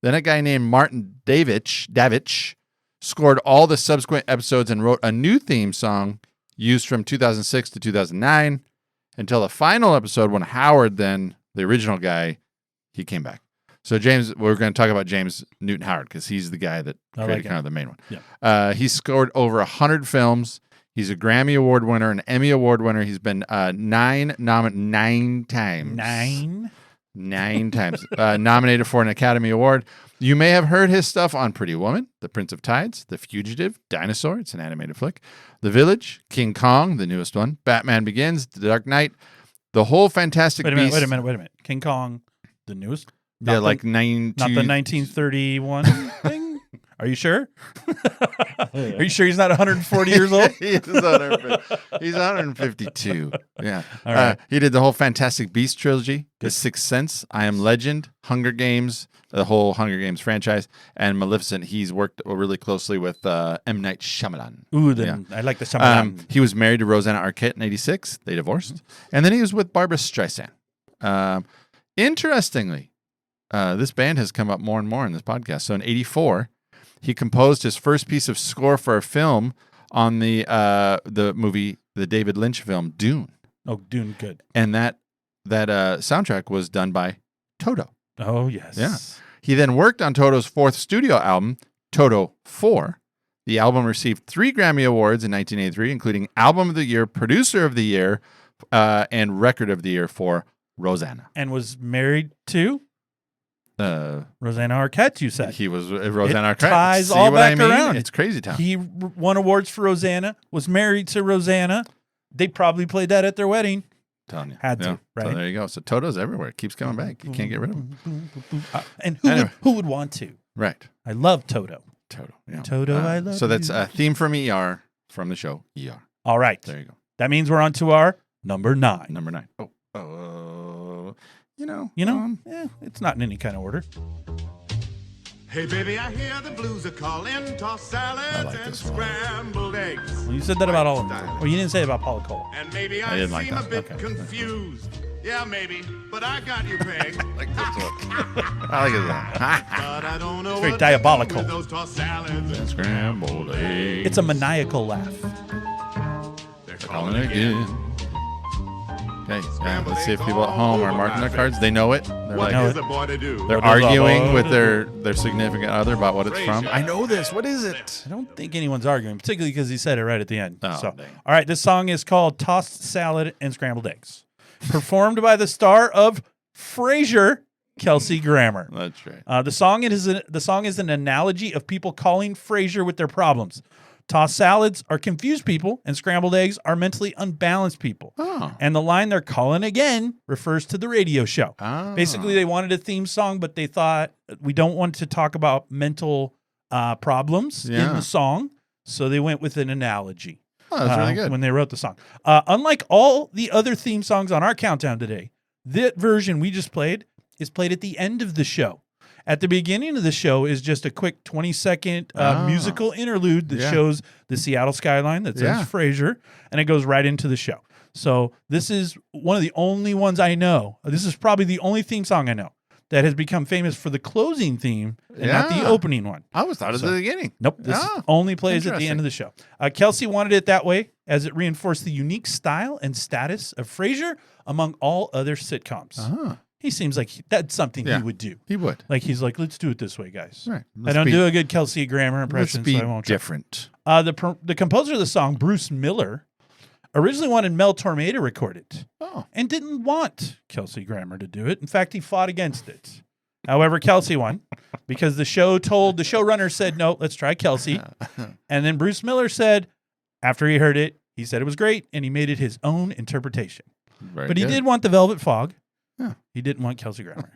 Then a guy named Martin Davich scored all the subsequent episodes and wrote a new theme song used from 2006 to 2009 until the final episode when Howard, then the original guy, he came back. So James, we're going to talk about James Newton Howard because he's the guy that I created like it. kind of the main one. Yeah. He scored over 100 films. He's a Grammy Award winner, an Emmy Award winner. He's been 9 times. Nine times nominated for an Academy Award. You may have heard his stuff on Pretty Woman, The Prince of Tides, The Fugitive, Dinosaur, it's an animated flick, The Village, King Kong, the newest one, Batman Begins, The Dark Knight, The Whole Fantastic Beasts. Wait a minute. King Kong, the newest? Yeah, Not like the, 9 not the 1931 thing? Are you sure? Are you sure he's not 140 years old? He's 152. Yeah. All right. He did the whole Fantastic Beasts trilogy, The Sixth Sense, I Am Legend, Hunger Games, the whole Hunger Games franchise, and Maleficent. He's worked really closely with M. Night Shyamalan. Ooh, then I like the Shyamalan. He was married to Rosanna Arquette in 86. They divorced. And then he was with Barbara Streisand. Interestingly, this band has come up more and more in this podcast. So in 84, he composed his first piece of score for a film on the movie, the David Lynch film, Dune. Oh, Dune, good. And that soundtrack was done by Toto. Oh, yes. Yeah. He then worked on Toto's fourth studio album, Toto 4. The album received 3 Grammy Awards in 1983, including Album of the Year, Producer of the Year, and Record of the Year for Rosanna. And was married to Rosanna Arquette, you said. He was Rosanna It Arquette. ties See all what I back mean? around. It's crazy town. He won awards for Rosanna, was married to Rosanna. They probably played that at their wedding. Telling you. Had to, Yeah. right? So there you go. So Toto's everywhere. It keeps coming back. You can't get rid of him. And Anyway. who would want to? Right. I love Toto. Toto. Yeah. Toto, I love So that's you. a theme from ER from the show ER. All right. There you go. That means we're on to our number 9. Number 9. It's not in any kind of order. Hey, baby, I hear the blues are calling. Toss salads like and this one. scrambled eggs. Well, you said that about all of them. Well, you didn't say it about Paula Cole. And maybe I I, didn't like seem that. a bit Okay. confused. Yeah, maybe, but I got you pegged. Like this one. I like it. But I don't know very what diabolical. to do with those tossed salads and Scrambled eggs. It's a maniacal laugh. they're Calling again. Okay, let's see if people at home are marking their cards. They know it. They're What like, know is it. a boy to do? they're What is a arguing boy with to their significant other about what it's from. I know this. What is it? I don't think anyone's arguing, particularly because he said it right at the end. Oh, So, dang. all right, this song is called Tossed Salad and Scrambled Eggs, performed by the star of Frasier, Kelsey Grammer. That's right. The song is an analogy of people calling Frasier with their problems. Tossed salads are confused people, and scrambled eggs are mentally unbalanced people. Oh. And the line they're calling again refers to the radio show. Oh. Basically, they wanted a theme song, but they thought we don't want to talk about mental problems in the song, so they went with an analogy. Oh, that's really good. When they wrote the song. Unlike all the other theme songs on our countdown today, that version we just played is played at the end of the show. At the beginning of the show is just a quick 20-second musical interlude that shows the Seattle skyline that says Frasier, and it goes right into the show. So this is one of the only ones I know. This is probably the only theme song I know that has become famous for the closing theme and not the opening one. I always thought it was at the beginning. Nope. This only plays at the end of the show. Kelsey wanted it that way as it reinforced the unique style and status of Frasier among all other sitcoms. He seems like that's something he would do. He would. Like he's like, let's do it this way, guys. Right. I don't do a good Kelsey Grammer impression, Let's be so I won't try. different. The composer of the song, Bruce Miller, originally wanted Mel Torme to record it and didn't want Kelsey Grammer to do it. In fact, he fought against it. However, Kelsey won because the showrunner said, no, let's try Kelsey. And then Bruce Miller said, after he heard it, he said it was great and he made it his own interpretation. But he did want the Velvet Fog. He didn't want Kelsey Grammer.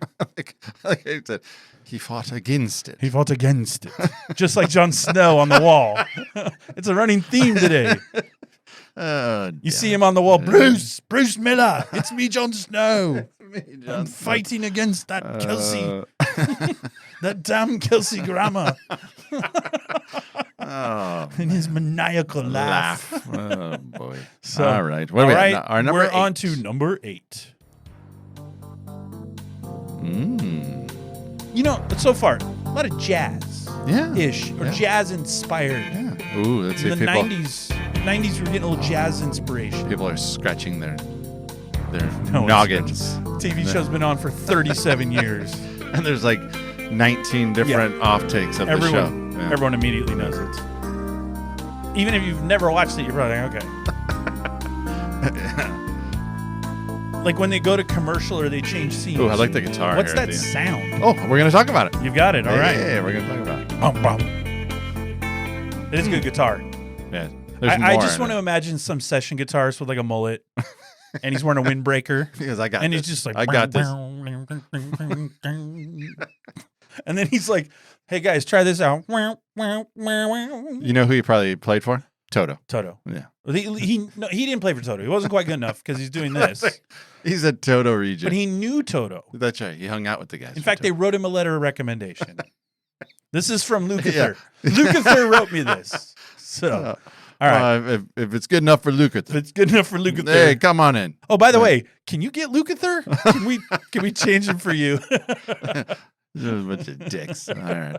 like I said, he fought against it. He fought against it. Just like Jon Snow on the wall. It's a running theme today. You see him on the wall. Bruce Miller. It's me, Jon Snow. I'm fighting against that Kelsey. That damn Kelsey Grammer. And his maniacal laugh. Oh, boy. So, all right. What are we at? Our number we're 8. on to number 8. You know, so far, a lot of jazz-ish or jazz-inspired. Yeah. Ooh, let's see. In the 90s, we're getting a little jazz inspiration. People are scratching their No one's noggins. TV show's been on for 37 years. And there's like 19 different offtakes of the show. Yeah. Everyone immediately knows it. Even if you've never watched it, you're probably like, okay. Like when they go to commercial or they change scenes. Ooh, I like the guitar. What's here that sound? Oh, we're going to talk about it. You've got it. All right. Yeah, we're going to talk about it. Bum, bum. It is good guitar. Yeah. I just want to imagine some session guitarist with like a mullet, and he's wearing a windbreaker. Because I got and this. he's just like, I got this. And then he's like, hey guys, try this out. You know who he probably played for? Toto. Yeah. He didn't play for Toto. He wasn't quite good enough because he's doing this. He's a Toto region. But he knew Toto. That's right. He hung out with the guys. In fact, they wrote him a letter of recommendation. This is from Lukather. Lukather wrote me this. So, all right. If it's good enough for Lukather. If it's good enough for Lukather. Hey, come on in. Oh, by the way, can you get Lukather? Can we change him for you? Just a bunch of dicks. All right.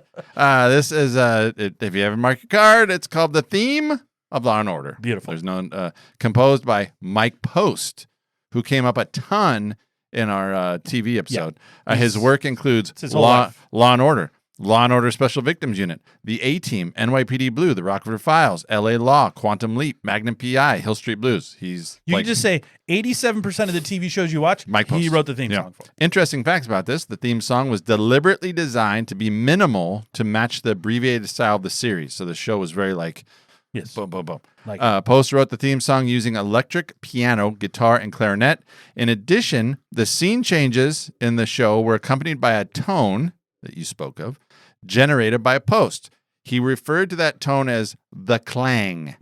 This is if you haven't marked your card, it's called The Theme of Law and Order. Beautiful. There's no composed by Mike Post, who came up a ton in our TV episode. His work includes Law and Order, Law and Order Special Victims Unit, The A-Team, NYPD Blue, The Rockford Files, LA Law, Quantum Leap, Magnum PI, Hill Street Blues. You can just say 87% of the TV shows you watch, Mike Post. He wrote the theme song for. Interesting facts about this. The theme song was deliberately designed to be minimal to match the abbreviated style of the series. So the show was very like, yes, boom, boom, boom. Like Post wrote the theme song using electric, piano, guitar, and clarinet. In addition, the scene changes in the show were accompanied by a tone that you spoke of, generated by Post. He referred to that tone as the clang.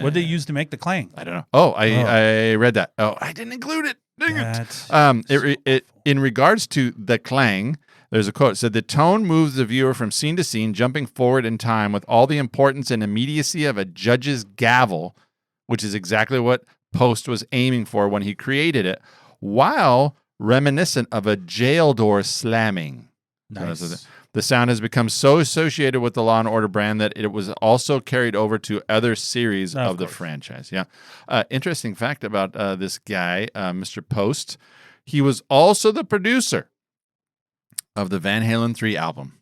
What did they use to make the clang? I don't know. I read that. Oh, I didn't include it. Dang it. In regards to the clang, there's a quote. It said, the tone moves the viewer from scene to scene, jumping forward in time with all the importance and immediacy of a judge's gavel, which is exactly what Post was aiming for when he created it, while reminiscent of a jail door slamming. Nice. The sound has become so associated with the Law and Order brand that it was also carried over to other series of the franchise. Yeah. Interesting fact about this guy, Mr. Post. He was also the producer of the Van Halen 3 album,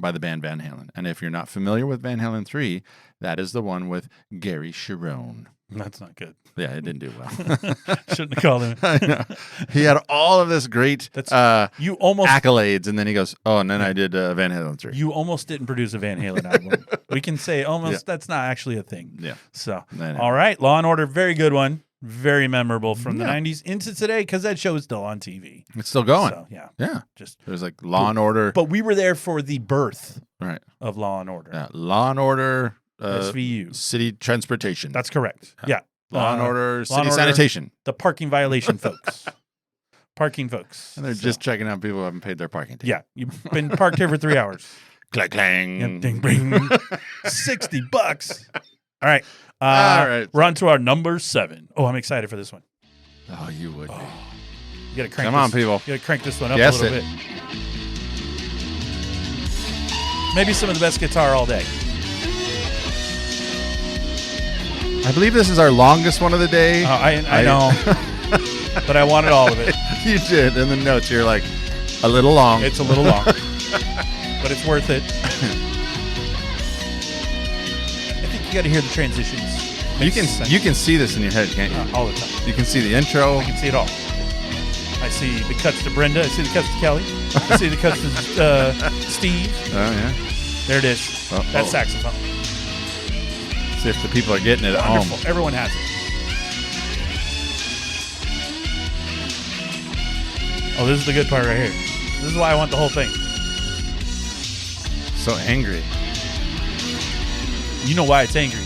by the band Van Halen. And if you're not familiar with Van Halen 3, that is the one with Gary Cherone. That's not good. Yeah, it didn't do well. Shouldn't have called him. I know. He had all of this great You almost accolades, and then he goes, "Oh, and then I did Van Halen 3." You almost didn't produce a Van Halen album. We can say almost. That's not actually a thing. Yeah. So, I know. all right, Law and Order, very good one, very memorable from the '90s into today because that show is still on TV. It's still going. So, yeah, Yeah. just. There's like Law and Order. But we were there for the birth Right. of Law and Order. Yeah. Law and Order. SVU. City Transportation. That's correct. Yeah. Law and Order. Law City and Order, Sanitation. The parking violation folks. Parking folks. And they're just checking out people who haven't paid their parking ticket. Yeah, you've been parked here for 3 hours. Clang, clang. Yep, ding, bing. $60. All right. All right. We're on to our number 7. Oh, I'm excited for this one. Oh, you would be. You gotta crank Come on, this, people. You gotta crank this one up Guess a little bit. Maybe some of the best guitar all day. I believe this is our longest one of the day. I know. But I wanted all of it. You did. In the notes, you're like, a little long. It's a little long. But it's worth it. I think you gotta hear the transitions. You can see this in your head, can't you? All the time. You can see the intro. I can see it all. I see the cuts to Brenda. I see the cuts to Kelly. I see the cuts to Steve. Oh, yeah. There it is. That's saxophone. See if the people are getting it at Wonderful. home. Everyone has it. Oh, this is the good part right here. This is why I want the whole thing. So angry. You know why it's angry.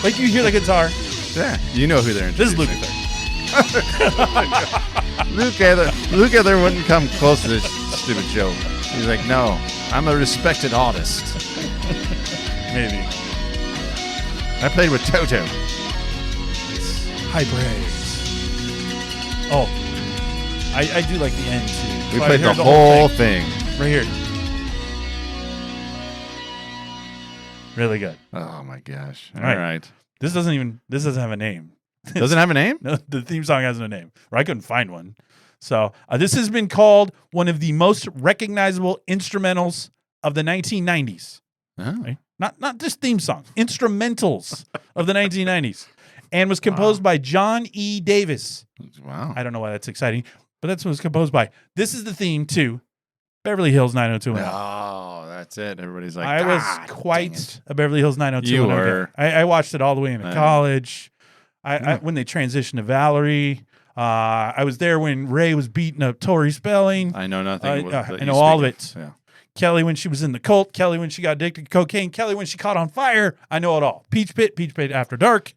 Like you hear the guitar. Yeah. You know who they're This is introducing. Luther. Luther wouldn't come close to this stupid joke. He's like, no, I'm a respected artist. Maybe. I played with Toto. High praise. Oh. I do like the end too. We So I played heard the whole thing. right here. Really good. Oh my gosh. All right. right. This doesn't have a name. Doesn't have a name? No, the theme song has no name, or I couldn't find one. So this has been called one of the most recognizable instrumentals of the 1990s. Oh. Right? Not just theme songs, instrumentals of the 1990s, and was composed by John E. Davis. Wow. I don't know why that's exciting, but that's what it was composed by. This is the theme to Beverly Hills 90210. Oh, that's it. Everybody's like, I was "God, dang it." quite a Beverly Hills 90210 You were. guy. I watched it all the way into I know. college. I when they transitioned to Valerie. I was there when Ray was beating up Tori Spelling. I know nothing. that I you know all of speak it. Yeah. Kelly when she was in the cult. Kelly when she got addicted to cocaine. Kelly when she caught on fire. I know it all. Peach Pit After Dark.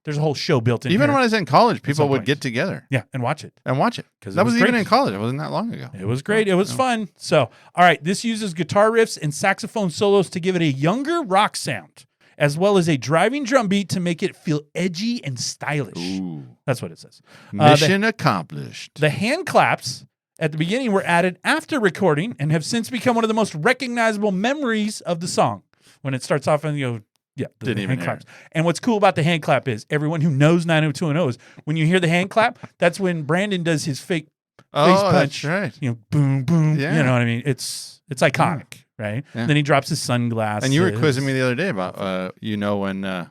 There's a whole show built in Even here. when I was in college, people some would point. get together Yeah, and watch it. and watch it. 'Cause it That was was even great. in college. It wasn't that long ago. It was great. It was fun. So, all right, this uses guitar riffs and saxophone solos to give it a younger rock sound, as well as a driving drum beat to make it feel edgy and stylish. Ooh. That's what it says. Mission accomplished. The hand claps at the beginning were added after recording and have since become one of the most recognizable memories of the song. When it starts off and you go, yeah, the Didn't even hand hear claps. And what's cool about the hand clap is everyone who knows 90210 is when you hear the hand clap, that's when Brandon does his fake face Oh, punch. that's right. You know, boom, boom. Yeah. You know what I mean? It's iconic, right? Yeah. Then he drops his sunglasses. And you were quizzing me the other day about, when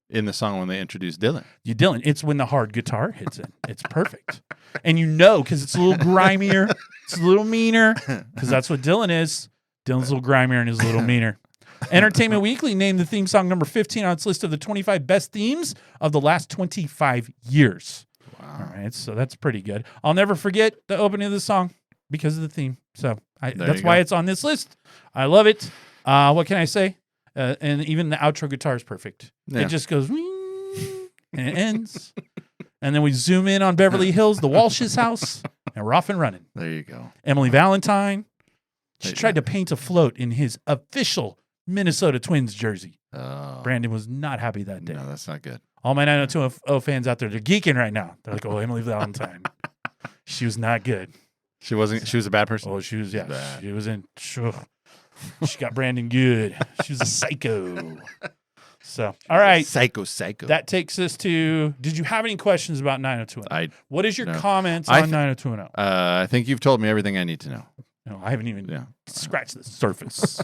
in the song when they introduced Dylan. You Dylan, it's when the hard guitar hits it. It's perfect. And you know, because it's a little grimier, it's a little meaner, because that's what Dylan is. Dylan's a little grimier and he's a little meaner. Entertainment Weekly named the theme song number 15 on its list of the 25 best themes of the last 25 years. Wow. All right, so that's pretty good. I'll never forget the opening of the song because of the theme. So that's why it's on this list. I love it. What can I say? And even the outro guitar is perfect. Yeah. It just goes and it ends. And then we zoom in on Beverly Hills, the Walsh's house, and we're off and running. There you go. Emily Valentine. She There you tried to paint a float in his official Minnesota Twins jersey. Oh. Brandon was not happy that day. No, that's not good. All my 90210 fans out there, they're geeking right now. They're like, oh, Emily Valentine. She was not good. She was a bad person. Oh, she was, yeah. Bad. She was in, she got Brandon good. She was a psycho. So, all right. Psycho. That takes us to, did you have any questions about 90210? What is your no. comments I on 90210? I think you've told me everything I need to know. No, I haven't even Yeah. scratched the surface.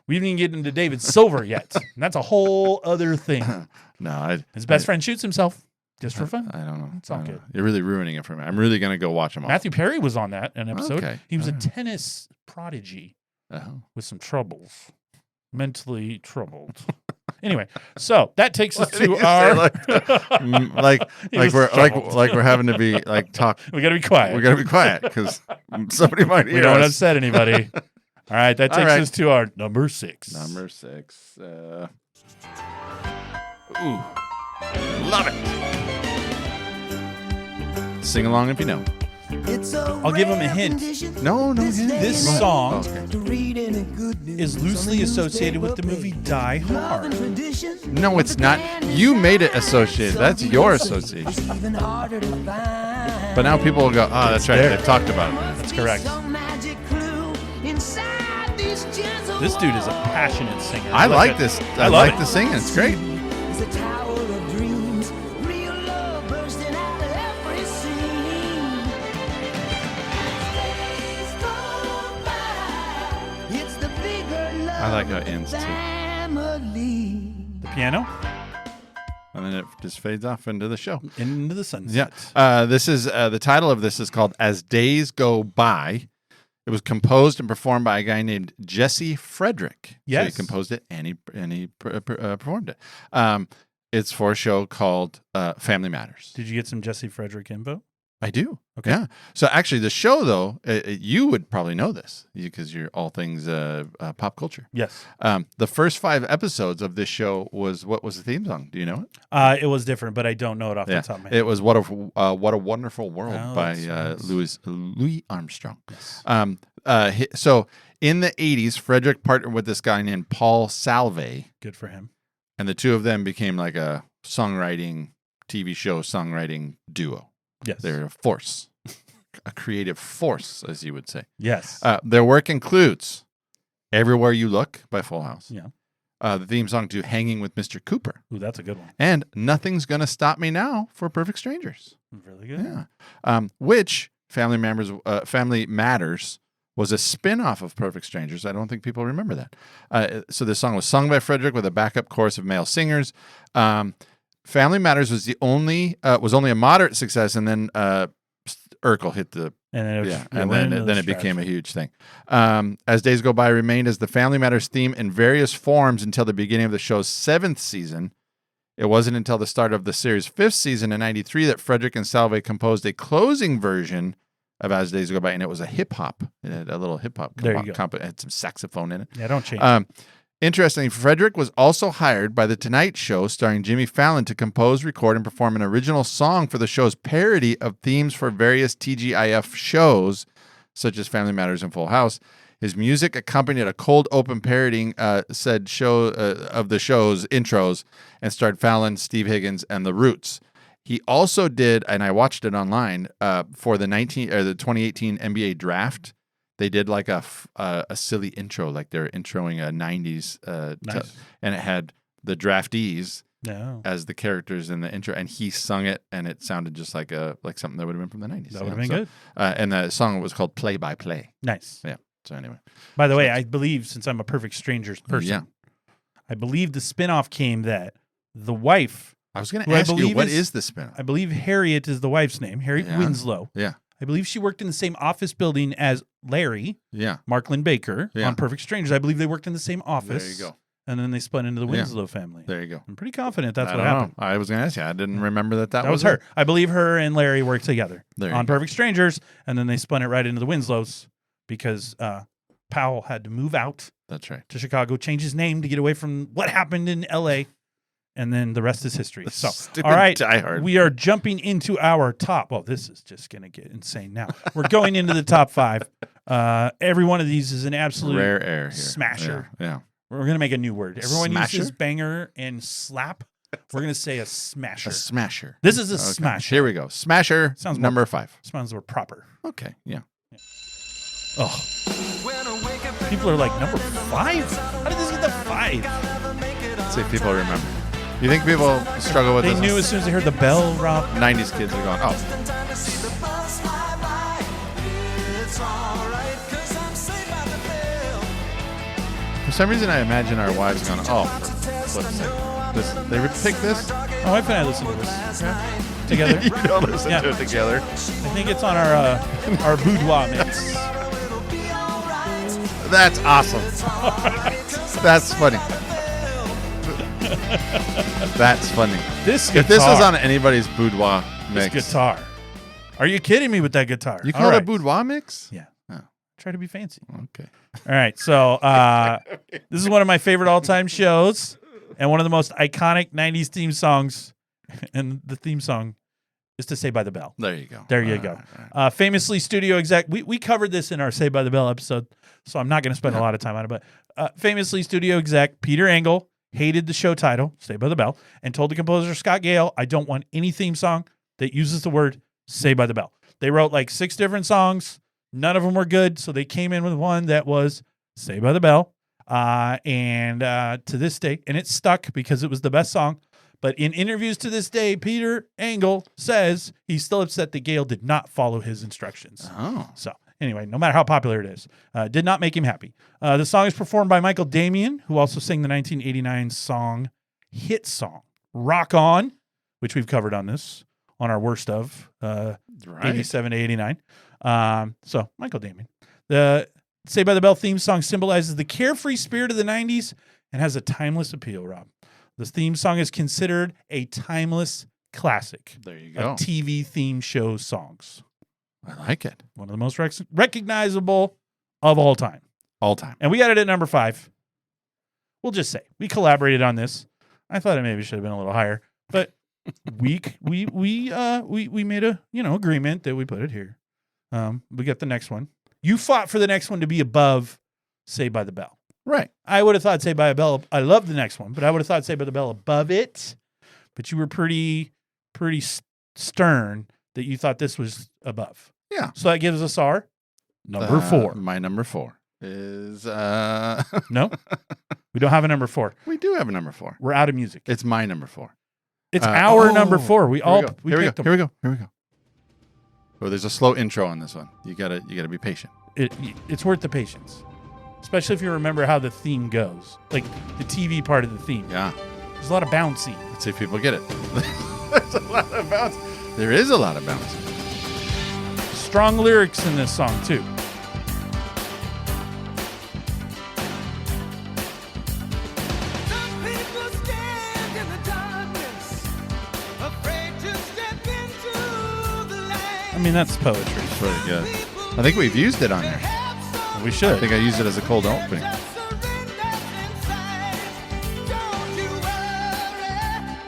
We didn't even get into David Silver yet. And that's a whole other thing. No, His best friend shoots himself just for fun. I don't know. It's all I don't good. know. You're really ruining it for me. I'm really gonna go watch them all. Matthew Perry was on that an episode. Okay. He was a All right. tennis prodigy Oh. with some troubles, mentally troubled. Anyway, so that takes us to our. like He was troubled. we're having to be like talk. We got to be quiet. We got to be quiet because somebody might hear We don't want to us. upset anybody. All right, that All takes right. us to our number 6. Number 6. Ooh, love it. Sing along if you know. I'll give him a hint. No hint. This Go ahead. song Oh, okay. is loosely associated with the movie Die Hard. No, it's not. You made it associated. That's your association. But now people will go, oh, that's right. there. They talked about it. That's correct. This dude is a passionate singer. I like it. this. I I love like it. the singing. It's great. I like how it ends too. The piano And then it just fades off into the show. into the sunset. Yeah. This is the title of this is called As Days Go By. It was composed and performed by a guy named Jesse Frederick. So Yes. he composed it and he performed it. It's for a show called Family Matters. Did you get some Jesse Frederick info? I do. Okay. Yeah. So actually, the show, though, you would probably know this because you're all things pop culture. Yes. The first 5 episodes of this show what was the theme song? Do you know it? It was different, but I don't know it off the top of my head. It was What a Wonderful World Oh, by that's nice. Louis Armstrong. Yes. So in the 80s, Frederick partnered with this guy named Paul Salve, Good for him. and the two of them became like a TV show songwriting duo. Yes. They're a force, a creative force, as you would say. Yes. Their work includes Everywhere You Look by Full House. Yeah. The theme song to Hanging with Mr. Cooper. Ooh, that's a good one. And Nothing's Gonna Stop Me Now for Perfect Strangers. Really good. Yeah. Which Family Matters was a spin-off of Perfect Strangers. I don't think people remember that. So this song was sung by Frederick with a backup chorus of male singers. Family Matters was only a moderate success, and then Urkel hit the And then, then it became a huge thing. As Days Go By remained as the Family Matters theme in various forms until the beginning of the show's 7th season. It wasn't until the start of the series' 5th season in '93 that Frederick and Salve composed a closing version of As Days Go By, and it was a hip-hop. It had a little hip-hop There you go. it had some saxophone in it. Yeah, don't change. Interestingly, Frederick was also hired by The Tonight Show, starring Jimmy Fallon, to compose, record, and perform an original song for the show's parody of themes for various TGIF shows, such as Family Matters and Full House. His music accompanied a cold open parodying said show of the show's intros and starred Fallon, Steve Higgins, and The Roots. He also did, and I watched it online, for the 2018 NBA draft. They did like a silly intro, like they're introing a 90s, Nice. and it had the draftees No. as the characters in the intro, and he sung it, and it sounded just like something that would have been from the 90s. That would have been good. And the song was called Play by Play. Nice. Yeah. So anyway. By the way, I believe, since I'm a Perfect Strangers person, Yeah. I believe the spinoff came that the wife, I was going Who to I ask you, believe what is- is the spin? I believe Harriet is the wife's name, Harriet Yeah. Winslow. Yeah. I believe she worked in the same office building as Larry, Yeah. Markland Baker, Yeah. on Perfect Strangers. I believe they worked in the same office. There you go. And then they split into the Yeah. Winslow family. There you go. I'm pretty confident that's I what don't happened. know. I was going to ask you. I didn't remember that That was her. I believe her and Larry worked together There you on go. Perfect Strangers, and then they spun it right into the Winslows because Powell had to move out That's right. to Chicago, change his name to get away from what happened in L.A., and then the rest is history. So, Stupid all right, Die Hard. we are jumping into our top. Well, this is just going to get insane now. We're going into the top 5. Every one of these is an absolute Rare air here. smasher. Yeah. We're going to make a new word. Everyone Smasher? uses banger and slap. We're going to say a smasher. A smasher. This is a Okay. smasher. Here we go. Smasher. Sounds number 5. Sounds more proper. Okay. Yeah. Oh, people are like, number 5? How did this get to 5? Let's see if people remember. You think people struggle with They this? knew as soon as they heard the bell, Rob. 90s kids are going, oh. some reason, I imagine our wives going, "Oh, for flip's sake, they picked this." My wife and I listen to this together. You don't listen to it together. I think it's on our boudoir mix. That's awesome. That's funny. That's funny. This guitar. If this was on anybody's boudoir mix, This guitar. Are you kidding me with that guitar? you call it a boudoir mix? Yeah. Oh. Try to be fancy. Okay. All right. So this is one of my favorite all-time shows and one of the most iconic 90s theme songs. And the theme song is to Saved by the Bell. There you go. There you go. Right. Famously studio exec. We covered this in our Saved by the Bell episode, so I'm not going to spend a lot of time on it. But famously studio exec Peter Engel hated the show title, Saved by the Bell, and told the composer Scott Gale, I don't want any theme song that uses the word Saved by the Bell. They wrote like 6 different songs. None of them were good, so they came in with one that was Saved by the Bell. And to this day, and it stuck because it was the best song. But in interviews to this day, Peter Engel says he's still upset that Gale did not follow his instructions. Oh. So anyway, no matter how popular it is, did not make him happy. The song is performed by Michael Damian, who also sang the 1989 hit song, Rock On, which we've covered on our worst of 87 to 89. So Michael Damian. The Saved by the Bell theme song symbolizes the carefree spirit of the 90s and has a timeless appeal, Rob. This theme song is considered a timeless classic. There you go. Of TV theme show songs. I like it. One of the most recognizable of all time. All time. And we got it at number 5. We'll just say we collaborated on this. I thought it maybe should have been a little higher, but we made a agreement that we put it here. We got the next one. You fought for the next one to be above Saved by the Bell. Right. I would have thought Saved by the Bell. I love the next one, but I would have thought Saved by the Bell above it. But you were pretty stern that you thought this was above. Yeah. So that gives us our number 4. My number 4 is No, we don't have a number 4. We do have a number 4. We're out of music. It's my number 4. It's our number 4. Here we picked them. Here we go. Oh, there's a slow intro on this one. You gotta be patient. It's worth the patience, especially if you remember how the theme goes, like the TV part of the theme. Yeah. There's a lot of bouncing. Let's see if people get it. There's a lot of bounce. There is a lot of bouncing. Strong lyrics in this song too. I mean, that's poetry. It's really good. I think we've used it on there. We should. I think I used it as a cold opening.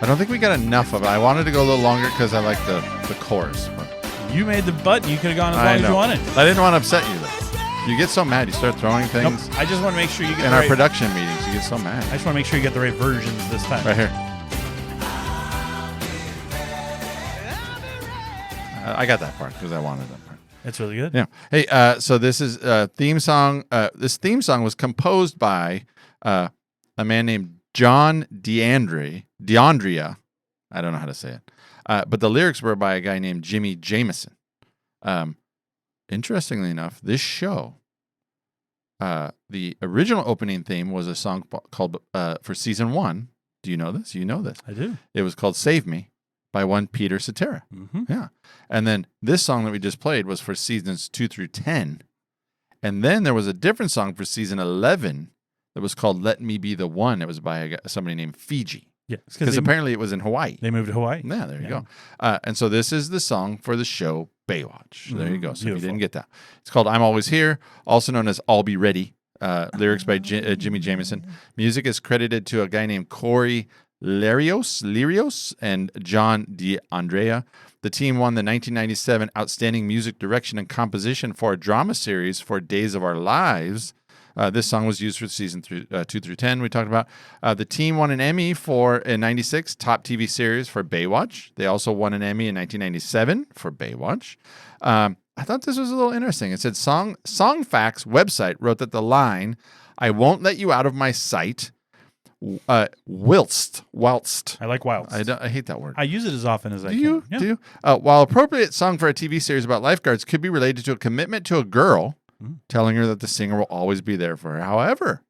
I don't think we got enough of it. I wanted to go a little longer because I like the chorus. But You made the button. You could have gone as long as you wanted. I didn't want to upset you, though. You get so mad. You start throwing things. Nope. I just want to make sure you get In the our right, production meetings, you get so mad. I just want to make sure you get the right versions this time. Right here. I got that part because I wanted that part. It's really good. Yeah. Hey, so this is a theme song. This theme song was composed by a man named John DeAndrea. I don't know how to say it. But the lyrics were by a guy named Jimmy Jameson. Interestingly enough, this show, the original opening theme was a song called, for season 1. Do you know this? You know this. I do. It was called Save Me by one Peter Cetera. Mm-hmm. Yeah. And then this song that we just played was for seasons 2 through 10. And then there was a different song for season 11 that was called Let Me Be the One. It was by somebody named Fiji. Yeah. Because apparently it was in Hawaii. They moved to Hawaii. Yeah, there you go. And so this is the song for the show Baywatch. There you go. So if you didn't get that. It's called I'm Always Here, also known as I'll Be Ready. Lyrics by Jimmy Jameson. Music is credited to a guy named Corey Lirios and John DeAndrea. The team won the 1997 Outstanding Music Direction and Composition for a Drama Series for Days of Our Lives. This song was used for season 2 through 10 we talked about. The team won an Emmy in 96 Top TV Series for Baywatch. They also won an Emmy in 1997 for Baywatch. I thought this was a little interesting. It said Songfacts website wrote that the line, I won't let you out of my sight, whilst. I like whilst. I hate that word. I use it as often as I can. Do Yeah. you? While appropriate song for a TV series about lifeguards could be related to a commitment to a girl, telling her that the singer will always be there for her. However,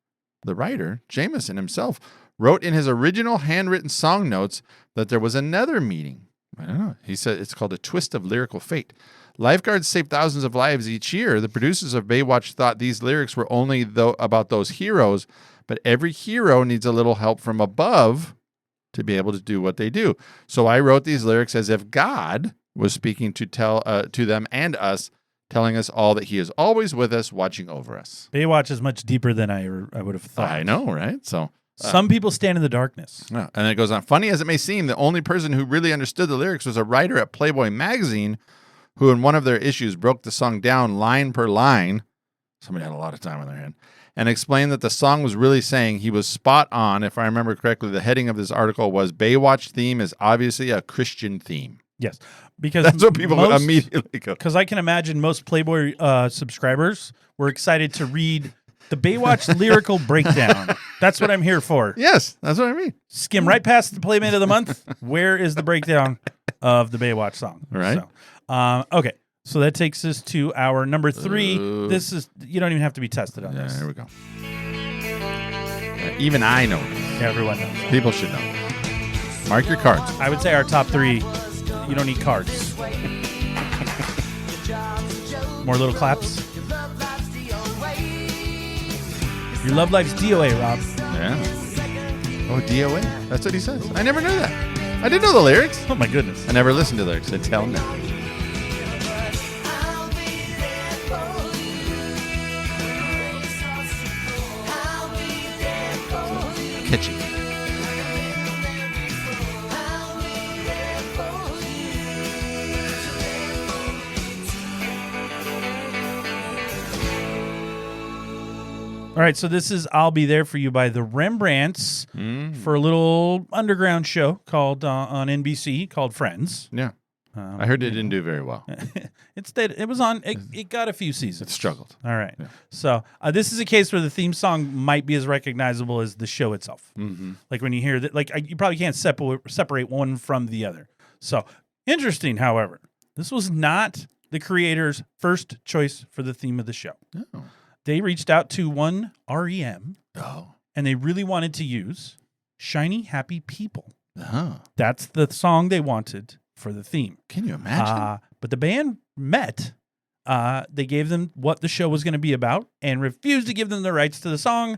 the writer, Jameson himself, wrote in his original handwritten song notes that there was another meaning. I don't know. He said it's called a twist of lyrical fate. Lifeguards save thousands of lives each year. The producers of Baywatch thought these lyrics were only about those heroes, but every hero needs a little help from above to be able to do what they do. So I wrote these lyrics as if God was speaking to them and us, telling us all that he is always with us, watching over us. Baywatch is much deeper than I would have thought. I know, right? So some people stand in the darkness. yeah. And then it goes on. Funny as it may seem, the only person who really understood the lyrics was a writer at Playboy magazine, who in one of their issues broke the song down line per line. Somebody had a lot of time on their hand. And explained that the song was really saying he was spot on. If I remember correctly, the heading of this article was Baywatch theme is obviously a Christian theme. Yes, because That's what people would immediately go. Because I can imagine most Playboy subscribers were excited to read the Baywatch lyrical breakdown. That's what I'm here for. Yes, that's what I mean. Skim right past the Playmate of the Month. Where is the breakdown of the Baywatch song? Right. So, okay. So that takes us to our number 3. This is, you don't even have to be tested on this. Here we go. Even I know this. Everyone knows. People should know. Mark your cards. I would say our top 3, you don't need cards. More little claps. Your love life's DOA, Rob. Yeah. Oh, DOA. That's what he says. I never knew that. I didn't know the lyrics. Oh, my goodness. I never listened to the lyrics until now. Catchy. All right, so this is I'll Be There For You by the Rembrandts for a little underground show called on NBC called Friends. Yeah. I heard it didn't do very well. It was on, it got a few seasons. It struggled. All right. Yeah. So this is a case where the theme song might be as recognizable as the show itself. Mm-hmm. Like when you hear that, like you probably can't separate one from the other. So interesting, however, this was not the creator's first choice for the theme of the show. Oh. They reached out to one REM Oh. and they really wanted to use Shiny Happy People. Oh. That's the song they wanted for the theme. Can you imagine? But the band met. They gave them what the show was going to be about and refused to give them the rights to the song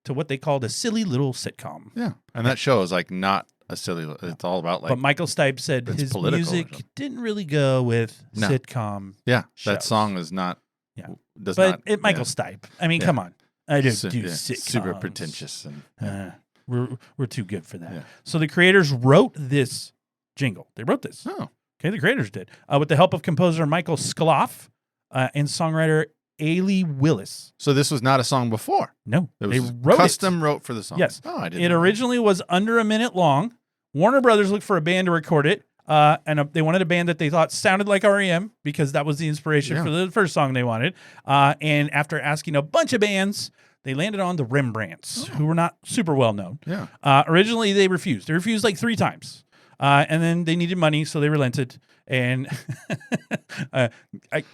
to what they called a silly little sitcom. Yeah. And that show is like not a silly, it's all about like. But Michael Stipe said it's his political or music something. didn't really go with No. sitcom. Yeah. shows. That song is not. Yeah. Does But not. Michael Stipe. I mean, Yeah. come on. I do Su- yeah, sitcoms. super pretentious. And, We're too good for that. Yeah. So the creators wrote this jingle. They wrote this. Oh. Okay, the creators did. With the help of composer Michael Skloff and songwriter Ailey Willis. So this was not a song before. No, It they was wrote custom wrote for the song. Yes. Oh, I didn't. It know that. originally was under a minute long. Warner Brothers looked for a band to record it, and they wanted a band that they thought sounded like REM because that was the inspiration Yeah. for the first song they wanted. And after asking a bunch of bands, they landed on the Rembrandts, who were not super well known. Yeah. Originally, they refused. They refused like 3 times. And then they needed money, so they relented. And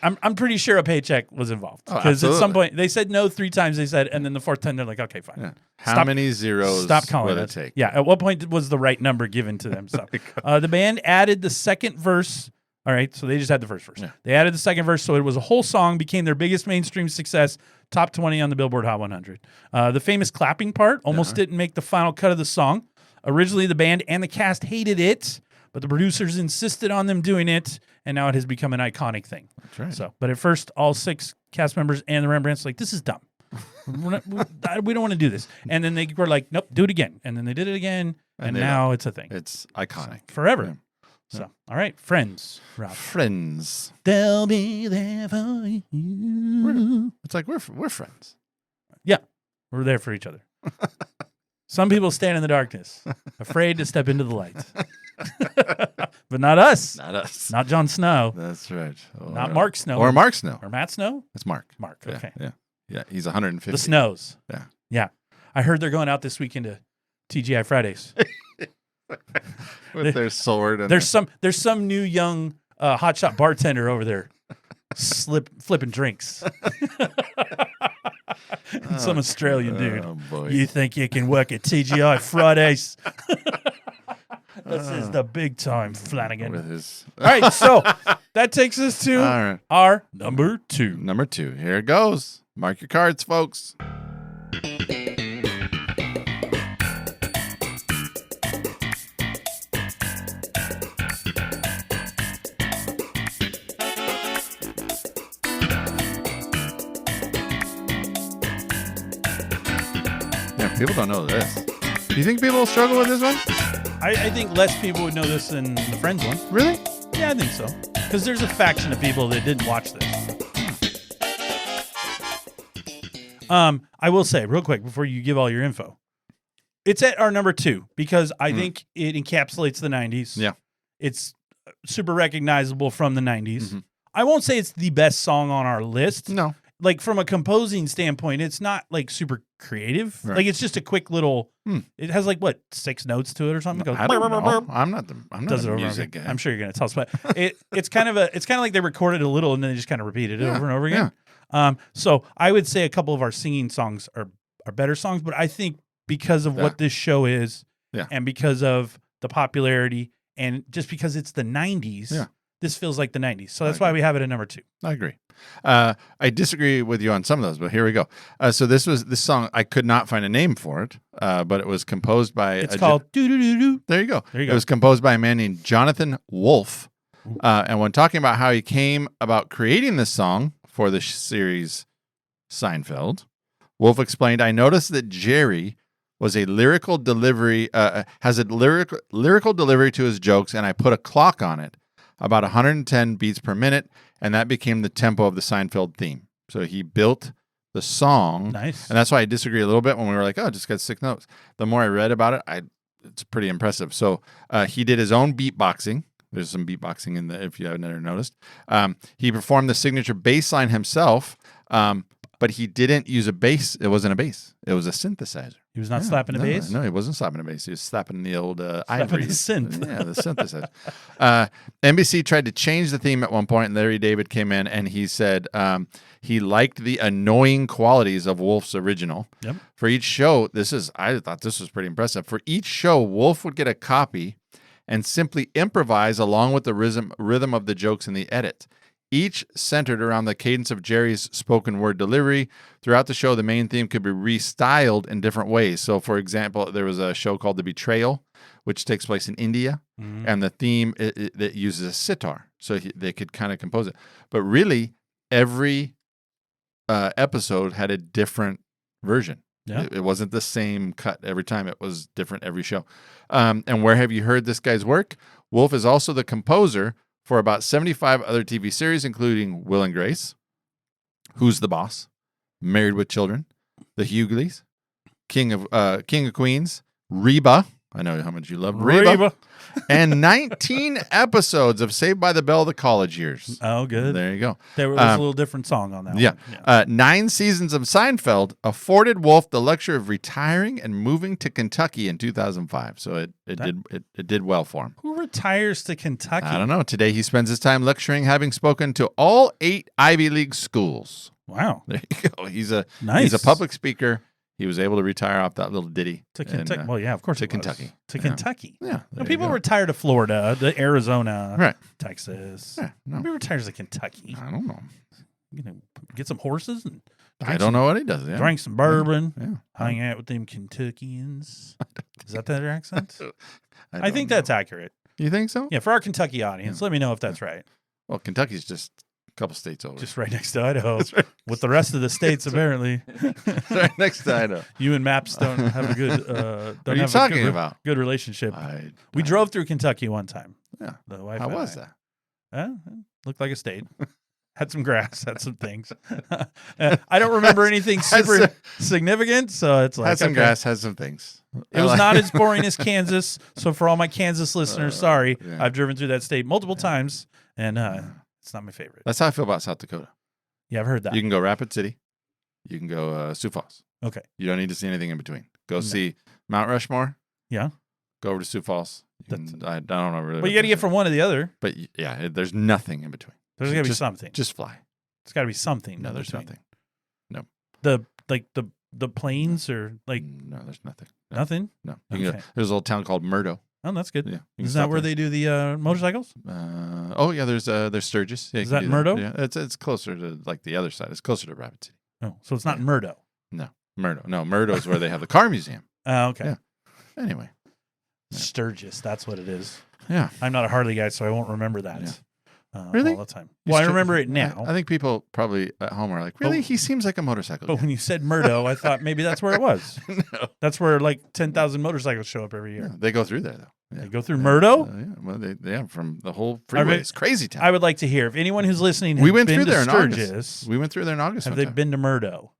I'm pretty sure a paycheck was involved. Oh, Because at some absolutely. point, they said no 3 times, they said, and then the 4th time, they're like, okay, fine. Yeah. How Stop- many zeros Stop calling will it. it take? Yeah. At what point was the right number given to them? So the band added the second verse. All right. So they just had the first verse. Yeah. They added the second verse. So it was a whole song, became their biggest mainstream success, top 20 on the Billboard Hot 100. The famous clapping part almost didn't make the final cut of the song. Originally, the band and the cast hated it, but the producers insisted on them doing it. And now it has become an iconic thing. That's right. So, but at first, all 6 cast members and the Rembrandts were like, this is dumb. We don't want to do this. And then they were like, nope, do it again. And then they did it again. And they now it's a thing. It's iconic. Forever. Yeah. So, all right, Friends, Rob. Friends. They'll be there for you. It's like we're friends. Yeah, we're there for each other. Some people stand in the darkness, afraid to step into the light. But not us. Not us. Not Jon Snow. That's right. Not Mark Snow. Or Mark Snow. Or Matt Snow? It's Mark. Mark, Yeah, okay. Yeah. Yeah. He's 150. The Snows. Yeah. Yeah. I heard they're going out this weekend to TGI Fridays. With their sword. And There's some new young hotshot bartender over there flipping drinks. Some Australian dude. Oh, boy. You think you can work at TGI Fridays? This is the big time, Flanagan. With his... All right, so that takes us to All right. our number 2. Number 2. Here it goes. Mark your cards, folks. Yeah, people don't know this. Do you think people will struggle with this one? I think less people would know this than the Friends one. Really? Yeah, I think so. Because there's a faction of people that didn't watch this. I will say real quick before you give all your info, it's at our number 2 because I think it encapsulates the 90s. Yeah. It's super recognizable from the 90s. Mm-hmm. I won't say it's the best song on our list. No. Like from a composing standpoint, it's not like super creative. Right. Like it's just a quick little. It has like what 6 notes to it or something. It goes, I don't know. I'm not does it a over music and over. guy. I'm sure you're gonna tell us, but it's kind of like they recorded a little and then they just kind of repeated it over and over again. So I would say a couple of our singing songs are better songs, but I think because of what this show is, and because of the popularity, and just because it's the 90s, this feels like the 90s. So that's why we have it at number 2. I agree. I disagree with you on some of those, but here we go. So this song, I could not find a name for it, but it was composed by... It's called Doo Doo Doo Doo. There you go. It was composed by a man named Jonathan Wolfe. And when talking about how he came about creating this song for the series Seinfeld, Wolfe explained, I noticed that Jerry was a lyrical delivery, has a lyrical delivery to his jokes, and I put a clock on it, about 110 beats per minute, and that became the tempo of the Seinfeld theme. So he built the song. Nice. And that's why I disagree a little bit when we were like, oh, it just got 6 notes. The more I read about it, it's pretty impressive. So he did his own beatboxing. There's some beatboxing in if you haven't never noticed. He performed the signature bass line himself, but he didn't use a bass. It wasn't a bass. It was a synthesizer. He was not slapping a bass? No, he wasn't slapping a bass. He was slapping the old ivory. The synth. Yeah, the synthesizer. NBC tried to change the theme at one point, and Larry David came in, and he said he liked the annoying qualities of Wolf's original. Yep. For each show, I thought this was pretty impressive. For each show, Wolf would get a copy and simply improvise along with the rhythm of the jokes in the edit. Each centered around the cadence of Jerry's spoken word delivery. Throughout the show, the main theme could be restyled in different ways. So, for example, there was a show called The Betrayal, which takes place in India, and the theme that uses a sitar, so they could kind of compose it. But really, every episode had a different version. Yeah. It wasn't the same cut every time. It was different every show. And where have you heard this guy's work? Wolf is also the composer for about 75 other TV series, including Will and Grace, Who's the Boss, Married with Children, The Hughleys, King of Queens, Reba. I know how much you love Reba. And 19 episodes of Saved by the Bell, The College Years. Oh, good. There you go. There was a little different song on that Yeah. one. 9 seasons of Seinfeld afforded Wolf the luxury of retiring and moving to Kentucky in 2005. So it did well for him. Who retires to Kentucky? I don't know. Today he spends his time lecturing, having spoken to all 8 Ivy League schools. Wow. There you go. He's a Nice. public speaker. He was able to retire off that little ditty. To Kentucky. Well, yeah, of course. to it was. Kentucky. To Yeah. Kentucky. Yeah. No, there people you go. retire to Florida, to Arizona, Right. Texas. Yeah, no. Nobody retires to Kentucky. I don't know. You know, get some horses and I don't know what he does. Yeah. drink some bourbon, Yeah. hang out with them Kentuckians. Is that their accent? I don't think know. that's accurate. You think so? Yeah, for our Kentucky audience, let me know if that's right. Well, Kentucky's just a couple states over. Just right next to Idaho. That's right. With the rest of the states, apparently. right next to Idaho. You and Maps don't have a good. What are you talking about? Good relationship. I We drove through Kentucky one time. Yeah. The wife How and was I. that? Looked like a state. Had some grass. Had some things. I don't remember anything super significant, so it's like Had some okay. grass, had some things. It was not as boring as Kansas. So for all my Kansas listeners, sorry, yeah. I've driven through that state multiple times, and it's not my favorite. That's how I feel about South Dakota. Yeah, I've heard that. You can go Rapid City. You can go Sioux Falls. Okay. You don't need to see anything in between. Go see Mount Rushmore. Yeah. Go over to Sioux Falls. I don't know really. But you got to get from one to the other. But yeah, there's nothing in between. There's got to be Just- something. Just fly. It's got to be something. No, in there's between. nothing. No. The like the plains or like No, there's nothing. No, nothing? No. You can go- Okay. there's a little town called Murdo. Oh, that's good. Yeah. you can Is that stop where there. they do the motorcycles? Oh yeah, there's Sturgis. Yeah, you Is can that do Murdo? Yeah, it's closer to like the other side. It's closer to Rapid City. Oh, so it's not Yeah. Murdo. No, Murdo. No, Murdo is where they have the car museum. Oh, okay. Yeah. Anyway, Sturgis, that's what it is. yeah. I'm not a Harley guy, so I won't remember that. Yeah. Really? All the time. Well, I remember it now. I think people probably at home are like, really? He seems like a motorcycle But guy. when you said Murdo, I thought maybe that's where it was. No. That's where like 10,000 motorcycles show up every year. Yeah, they go through there though. Yeah. They go through Murdo? Yeah, well, they from the whole I mean, freeway. It's crazy town. I would like to hear if anyone who's listening has We went been through to there in August. Sturgis, We went through there in August. have one they time. been to Murdo?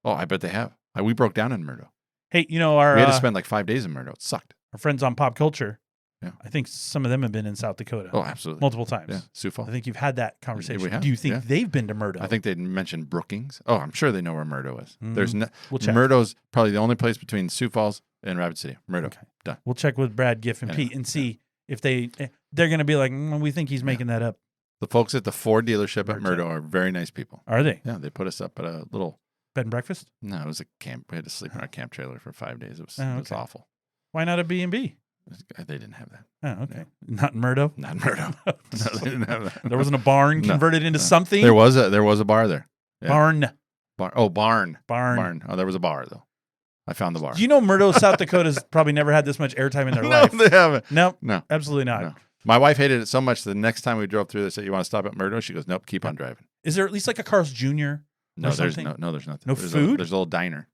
Oh, I bet they have. We broke down in Murdo. Hey, you know, our We had to spend like 5 days in Murdo. It sucked. our friends on Pop Culture, Yeah. I think some of them have been in South Dakota Oh, absolutely. multiple times. Yeah, Sioux Falls. I think you've had that conversation. We have, Do you think yeah. they've been to Murdo? I think they mentioned Brookings. Oh, I'm sure they know where Murdo is. There's no, We'll check. Murdo's probably the only place between Sioux Falls and Rapid City. Murdo. Okay. Done. We'll check with Brad, Giff, and Yeah. Pete and see if they're going to be like, we think he's making that up. The folks at the Ford dealership at Murdo. Murdo are very nice people. Are they? Yeah, they put us up at a little. Bed and breakfast? No, it was a camp. We had to sleep in our camp trailer for 5 days. It was, Oh, it was okay. awful. Why not a B&B? They didn't have that. Oh, okay. Not in Murdo? Not in Murdo. No, they didn't have that. There wasn't a barn No. converted into something? There was a bar there. Yeah. Barn. Barn. Barn. Oh, there was a bar though. I found the bar. Do you know Murdo, South Dakota's probably never had this much airtime in their no, life? they haven't. Nope. No. Absolutely not. No. My wife hated it so much. The next time we drove through, they said, "You want to stop at Murdo?" She goes, "Nope, keep on driving." Is there at least like a Carl's Jr.? No, Or there's something? there's nothing. No there's food? There's a little diner.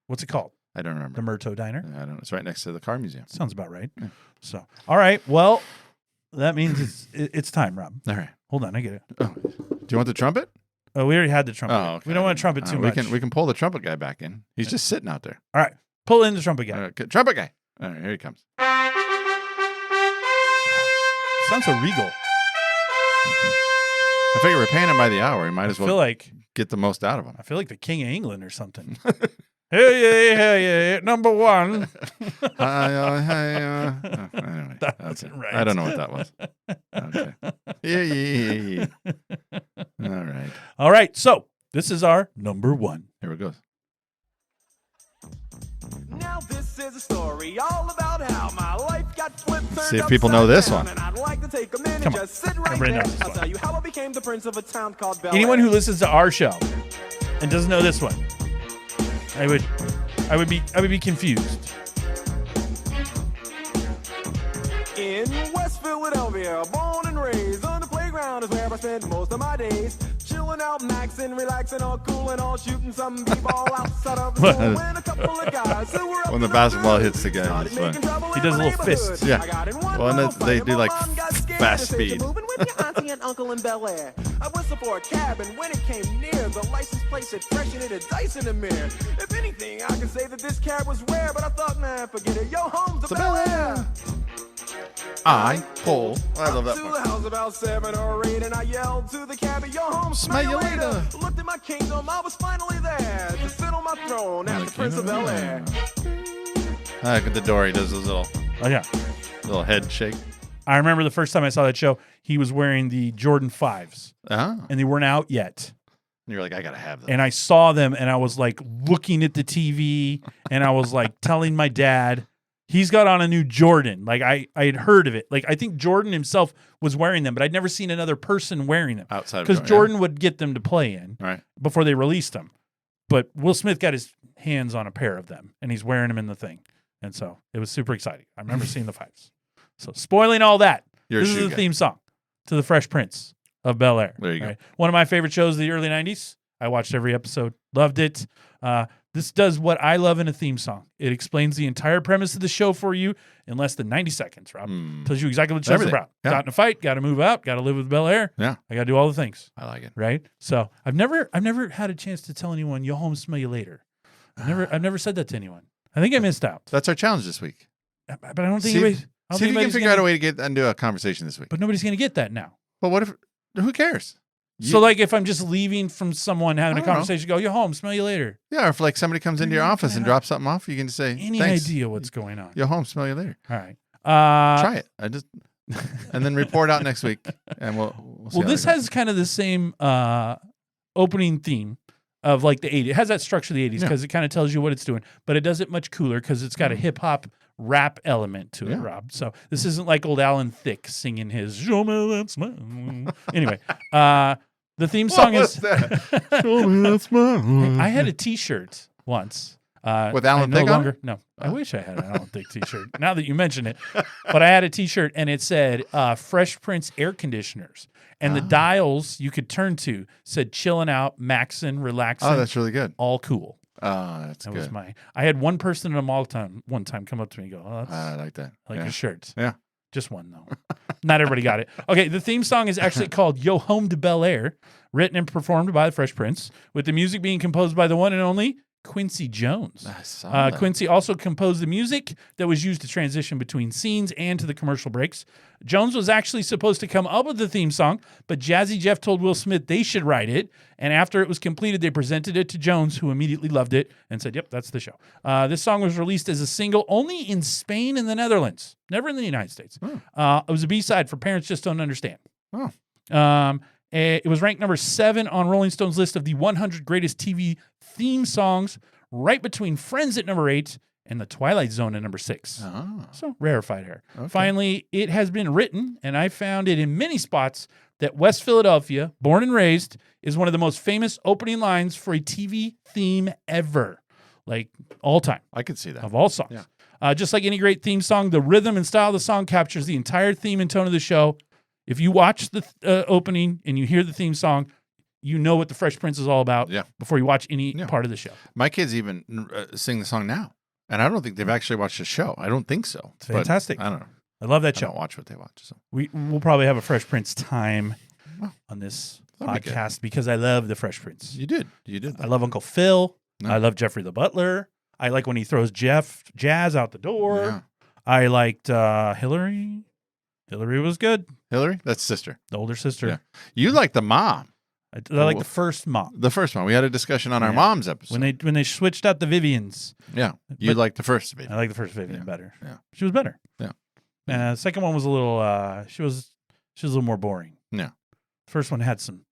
What's it called? I don't The remember. Murto Diner? I don't know. It's right next to the car museum. Sounds about right. Yeah. So, all right. Well, that means it's time, Rob. All right. Hold on. I get it. Oh. Do you want the trumpet? Oh, we already had the trumpet. Oh, okay. We don't want to trumpet too much. We can pull the trumpet guy back in. He's just sitting out there. All right. Pull in the trumpet guy. Okay, trumpet guy. All right, here he comes. Sounds so regal. I figure we're paying him by the hour. We might I as feel well like get the most out of him. I feel like the King of England or something. Hey, number one. Anyway, That that's wasn't it. right. I don't know what that was. Okay. Yeah. All right. All right. So this is our number one. Here it goes. Now this is a story all about how my life got flipped. See if people know this one. And I'd like to take a minute, Come on. just sit right Everybody there. knows this I'll one. tell you how I became the prince of a town called Bel Anyone Air. who listens to our show and doesn't know this one, I would be confused. In West Philadelphia, born and raised on the playground is where I spent most of my days. Chilling out, maxing, relaxing, all cool and all shooting some b-ball outside of the school. When a couple of guys who were up When the to basketball good hits the guy, started it's fun. making trouble He in does my a little fist. neighborhood. Yeah. I got in one Well, and little they fight, do, my like, mom got scared fast and said, "You're speed." moving with your auntie and uncle in Bel Air. I whistled for a cab, and when it came near, the license plate said fresh and it had dice in the mirror. If anything, I could say that this cab was rare, but I thought, man, forget it. Yo, home's to Bel Air. I pull. I love that To the part. house about 7 or 8, and I yelled to the cabbie, yo, home, smell you later. Looked at my kingdom, I was finally there to sit on my throne as the Prince of Bel Air. Look at the door. He does his little Oh yeah. head shake. I remember the first time I saw that show, he was wearing the Jordan 5s Oh. and they weren't out yet. And you're like, I gotta have them. And I saw them and I was like looking at the TV and I was like telling my dad, he's got on a new Jordan. Like I had heard of it. Like I think Jordan himself was wearing them, but I'd never seen another person wearing them. Outside of Because Jordan would get them to play in Yeah. Right. before they released them. But Will Smith got his hands on a pair of them and he's wearing them in the thing. And so it was super exciting. I remember seeing the 5s. So spoiling all that. You're a This is shoe the guy. theme song to The Fresh Prince of Bel Air. There you go. One of my favorite shows of the early 90s. I watched every episode. Loved it. This does what I love in a theme song. It explains the entire premise of the show for you in less than 90 seconds, Rob. Tells you exactly what the show's Everything. about. Yeah. Got in a fight, got to move out, got to live with Bel Air. Yeah. I got to do all the things, I like it. right? So I've never had a chance to tell anyone, "Yo home, smell you later." I've never said that to anyone. I think I missed out. That's our challenge this week. But I don't think See if- anybody's. I don't See if think you can anybody's figure gonna- out a way to get into a conversation this week. But nobody's going to get that now. But what if? Who cares? So, like, if I'm just leaving from someone having I a don't know. conversation, go, "You're home, smell you later." Yeah, or if like somebody comes into your office and drops something off, you can just say, Any "Thanks. idea what's going on? You're home. Smell you later." All right. Try it. And then report out next week, and we'll see Well, how this that goes. has kind of the same opening theme of like the 80s. It has that structure of the 80s Yeah. because it kind of tells you what it's doing, but it does it much cooler because it's got a hip hop rap element to it, Yeah. Rob. So this isn't like old Alan Thicke singing his "Show me that smile." Anyway, the theme song What was is. that? Show me that smile. I had a T-shirt once. With Alan Thicke on it? No, I wish I had an Alan Thicke T-shirt. Now that you mention it, but I had a T-shirt and it said "Fresh Prince air conditioners," and the dials you could turn to said "chilling out, maxing, relaxing." Oh, that's really good. all cool. Oh, that's That good. was I had one person in a mall one time come up to me and go, "Oh, that's I like that. like yeah. your shirts." Yeah. Just one though. Not everybody got it. Okay, the theme song is actually called "Yo Home to Bel Air," written and performed by the Fresh Prince, with the music being composed by the one and only Quincy Jones. I saw that. Quincy also composed the music that was used to transition between scenes and to the commercial breaks. Jones was actually supposed to come up with the theme song, but Jazzy Jeff told Will Smith they should write it. And after it was completed, they presented it to Jones, who immediately loved it and said, "Yep, that's the show." This song was released as a single only in Spain and the Netherlands, never in the United States. It was a B-side for Parents Just Don't Understand. Oh. It was ranked number 7 on Rolling Stone's list of the 100 greatest TV theme songs, right between Friends at number 8 and The Twilight Zone at number 6. Oh. So rarefied air. Okay. Finally, it has been written, and I found it in many spots, that West Philadelphia, born and raised, is one of the most famous opening lines for a TV theme ever, like all time, I could see that. of all songs. Yeah. Just like any great theme song, the rhythm and style of the song captures the entire theme and tone of the show. If you watch the opening and you hear the theme song, you know what the Fresh Prince is all about Yeah. before you watch any part of the show. My kids even sing the song now, and I don't think they've actually watched the show. I don't think so. It's fantastic. But I don't know. I love that I show. don't watch what they watch. So We'll probably have a Fresh Prince time on this that'd be good. podcast because I love the Fresh Prince. you did. I love Uncle Phil. No. I love Jeffrey the Butler. I like when he throws Jazz out the door. Yeah. I liked Hillary. Hillary was good. Hillary, that's sister. The older sister. Yeah. You like the mom, I like the first mom. the first one. We had a discussion on our Yeah. mom's episode. When they switched out the Vivians. yeah, you But- like the first baby. I like the first Vivian Yeah. better. Yeah. She was better. Yeah. The second one was a little she was a little more boring. Yeah. First one had some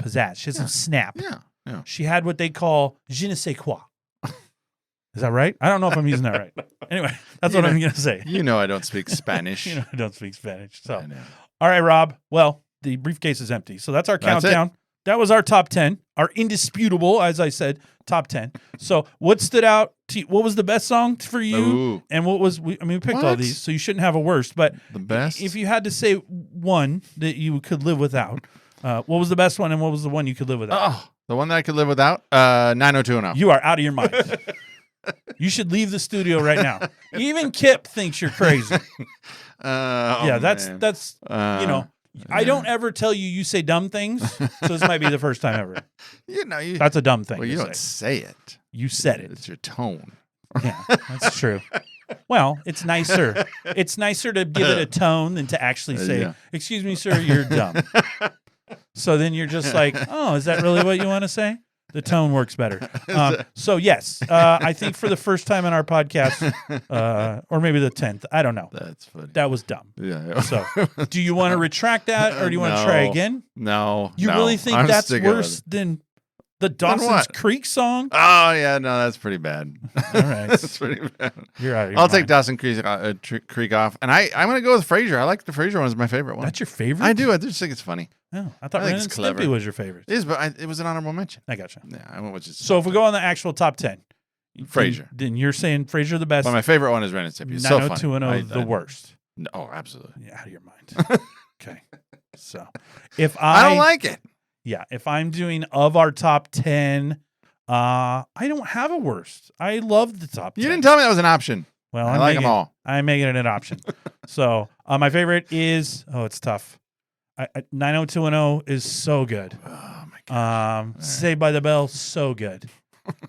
pizzazz. She had some snap. Yeah, yeah. She had what they call je ne sais quoi. Is that right? I don't know if I'm using that right. Anyway, that's what I'm going to say. You know I don't speak Spanish. You know, I don't speak Spanish. So, I know. all right, Rob. Well, the briefcase is empty. So that's our That's it. countdown. That was our top 10, our indisputable, as I said, top 10. So what stood out? What was the best song for you? Ooh, And what was, we picked all What? these, so you shouldn't have a worst. But the best. if you had to say one that you could live without, what was the best one and what was the one you could live without? Oh, the one that I could live without? 90210. You are out of your mind. You should leave the studio right now. Even Kip thinks you're crazy. Yeah, that's you know, I don't ever tell you say dumb things, so this might be the first time ever. You know, you, That's a dumb thing. well, to you don't say. say it. You said it. It's your tone. Yeah, that's true. Well, it's nicer. It's nicer to give it a tone than to actually say, Yeah. "Excuse me, sir, you're dumb." So then you're just like, "Oh, is that really what you want to say?" The tone works better. So yes, I think for the first time in our podcast, or maybe the 10th, I don't know. That's funny. That was dumb. Yeah. So, do you want to retract that, or do you want to try No. again? No. You no. really think I'm that's sticking with worse it. than the Dawson's what? Creek song? Oh, yeah. No, that's pretty bad. All right, That's pretty bad. you're out of your I'll take mind. Dawson Creek off. And I'm going to go with Frasier. I like the Frasier one as my favorite one. That's your favorite? I do. I just think it's funny. Oh, I thought I think Ren it's and clever. Stimpy was your favorite. It is, but it was an honorable mention. I gotcha. Yeah, I went with just So if we go on the actual top 10, Frasier. then you're saying Frasier the best. But my favorite one is Ren and Stimpy. It's so funny. 90210 the worst. Oh, absolutely. Yeah, out of your mind. Okay. So if I don't like it. Yeah, if I'm doing of our top 10, I don't have a worst. I love the top 10. You didn't tell me that was an option. Well, I like them all. I'm making it an option. So my favorite is, it's tough. 90210 is so good. Oh, my God. Saved by the Bell, so good.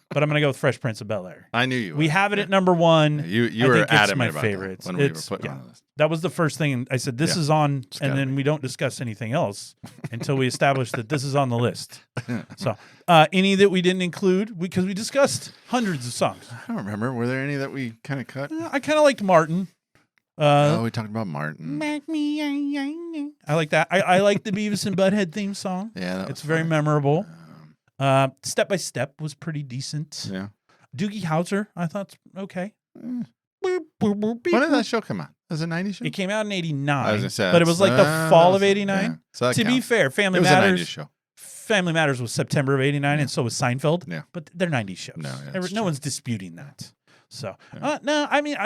But I'm going to go with Fresh Prince of Bel-Air. I knew you would. We have it at number 1. You I were think it's adamant my about favorite. that when we were It's- putting yeah. on the list. That was the first thing. I said, this Yeah. is on, It's and gotta then be. we don't discuss anything else until we establish that this is on the list. So any that we didn't include, because we discussed hundreds of songs. I don't remember. Were there any that we kind of cut? I kind of liked Martin. We talked about Martin. Make me, I like that. I like the Beavis and Butthead theme song. Yeah, that It's was very fun. memorable. Step by Step was pretty decent. Yeah. Doogie Howser, I thought okay. When did that show come out? Was it 90s show? It came out in '89. I was gonna say, but it was like the fall of yeah. '89. So that To be counts. fair, Family It was a 90s Matters. show. Family Matters was September of '89, and so was Seinfeld. Yeah. But they're '90s shows. No, yeah, that's no true. one's disputing that. So no, I mean,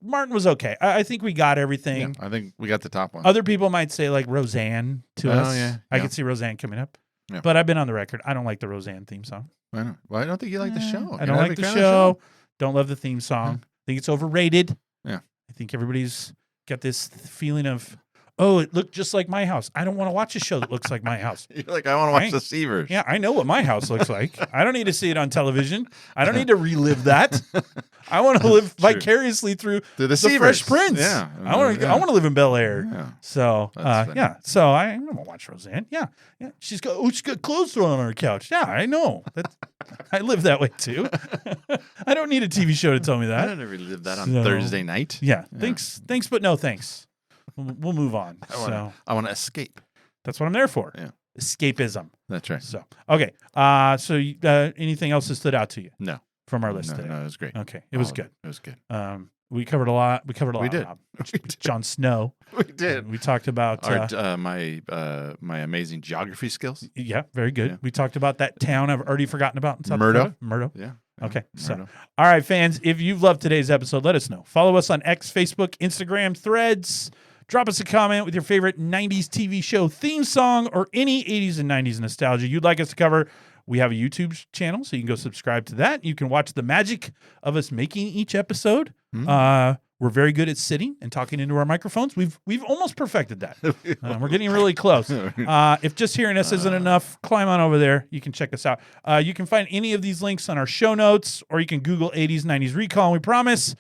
Martin was okay. I think we got everything. Yeah, I think we got the top one. Other people might say like Roseanne to us. Yeah. I could see Roseanne coming up. Yeah. But I've been on the record. I don't like the Roseanne theme song. I know. Well, I don't think you like the show. I You're don't not a like big the fan of show. Don't love the theme song. I think it's overrated. Yeah. I think everybody's got this feeling of, oh, it looked just like my house. I don't want to watch a show that looks like my house. You're like, I want to watch Right. the Seavers. Yeah, I know what my house looks like. I don't need to see it on television. I don't need to relive that. I want to live vicariously through The the Seavers. Fresh Prince. Yeah. I want to. Yeah. I want to live in Bel Air. Yeah. So, That's funny. yeah. So I'm gonna watch Roseanne. Yeah. She's got clothes thrown on her couch. Yeah, I know. I live that way too. I don't need a TV show to tell me I that. don't ever live that on So- Thursday night. Yeah. Thanks, but no thanks. We'll move on. I want to escape. That's what I'm there for. Yeah. Escapism. That's right. So okay. So anything else that stood out to you No. from our list today? No, it was great. Okay, it was All of good. It was good. We covered a lot. We did. Rob. We did. Jon Snow. We did. We talked about Our, my amazing geography skills. yeah, very good. Yeah. We talked about that town I've already forgotten about in South Murdo. Dakota. Murdo. Yeah. Okay, so Murdo. all right, fans, if you've loved today's episode, let us know. Follow us on X, Facebook, Instagram, Threads. Drop us a comment with your favorite 90s TV show theme song or any 80s and 90s nostalgia you'd like us to cover. We have a YouTube channel, so you can go subscribe to that. You can watch the magic of us making each episode. We're very good at sitting and talking into our microphones. We've almost perfected that. We're getting really close. If just hearing us isn't enough, climb on over there. You can check us out. You can find any of these links on our show notes, or you can Google 80s, 90s Recall. And we promise,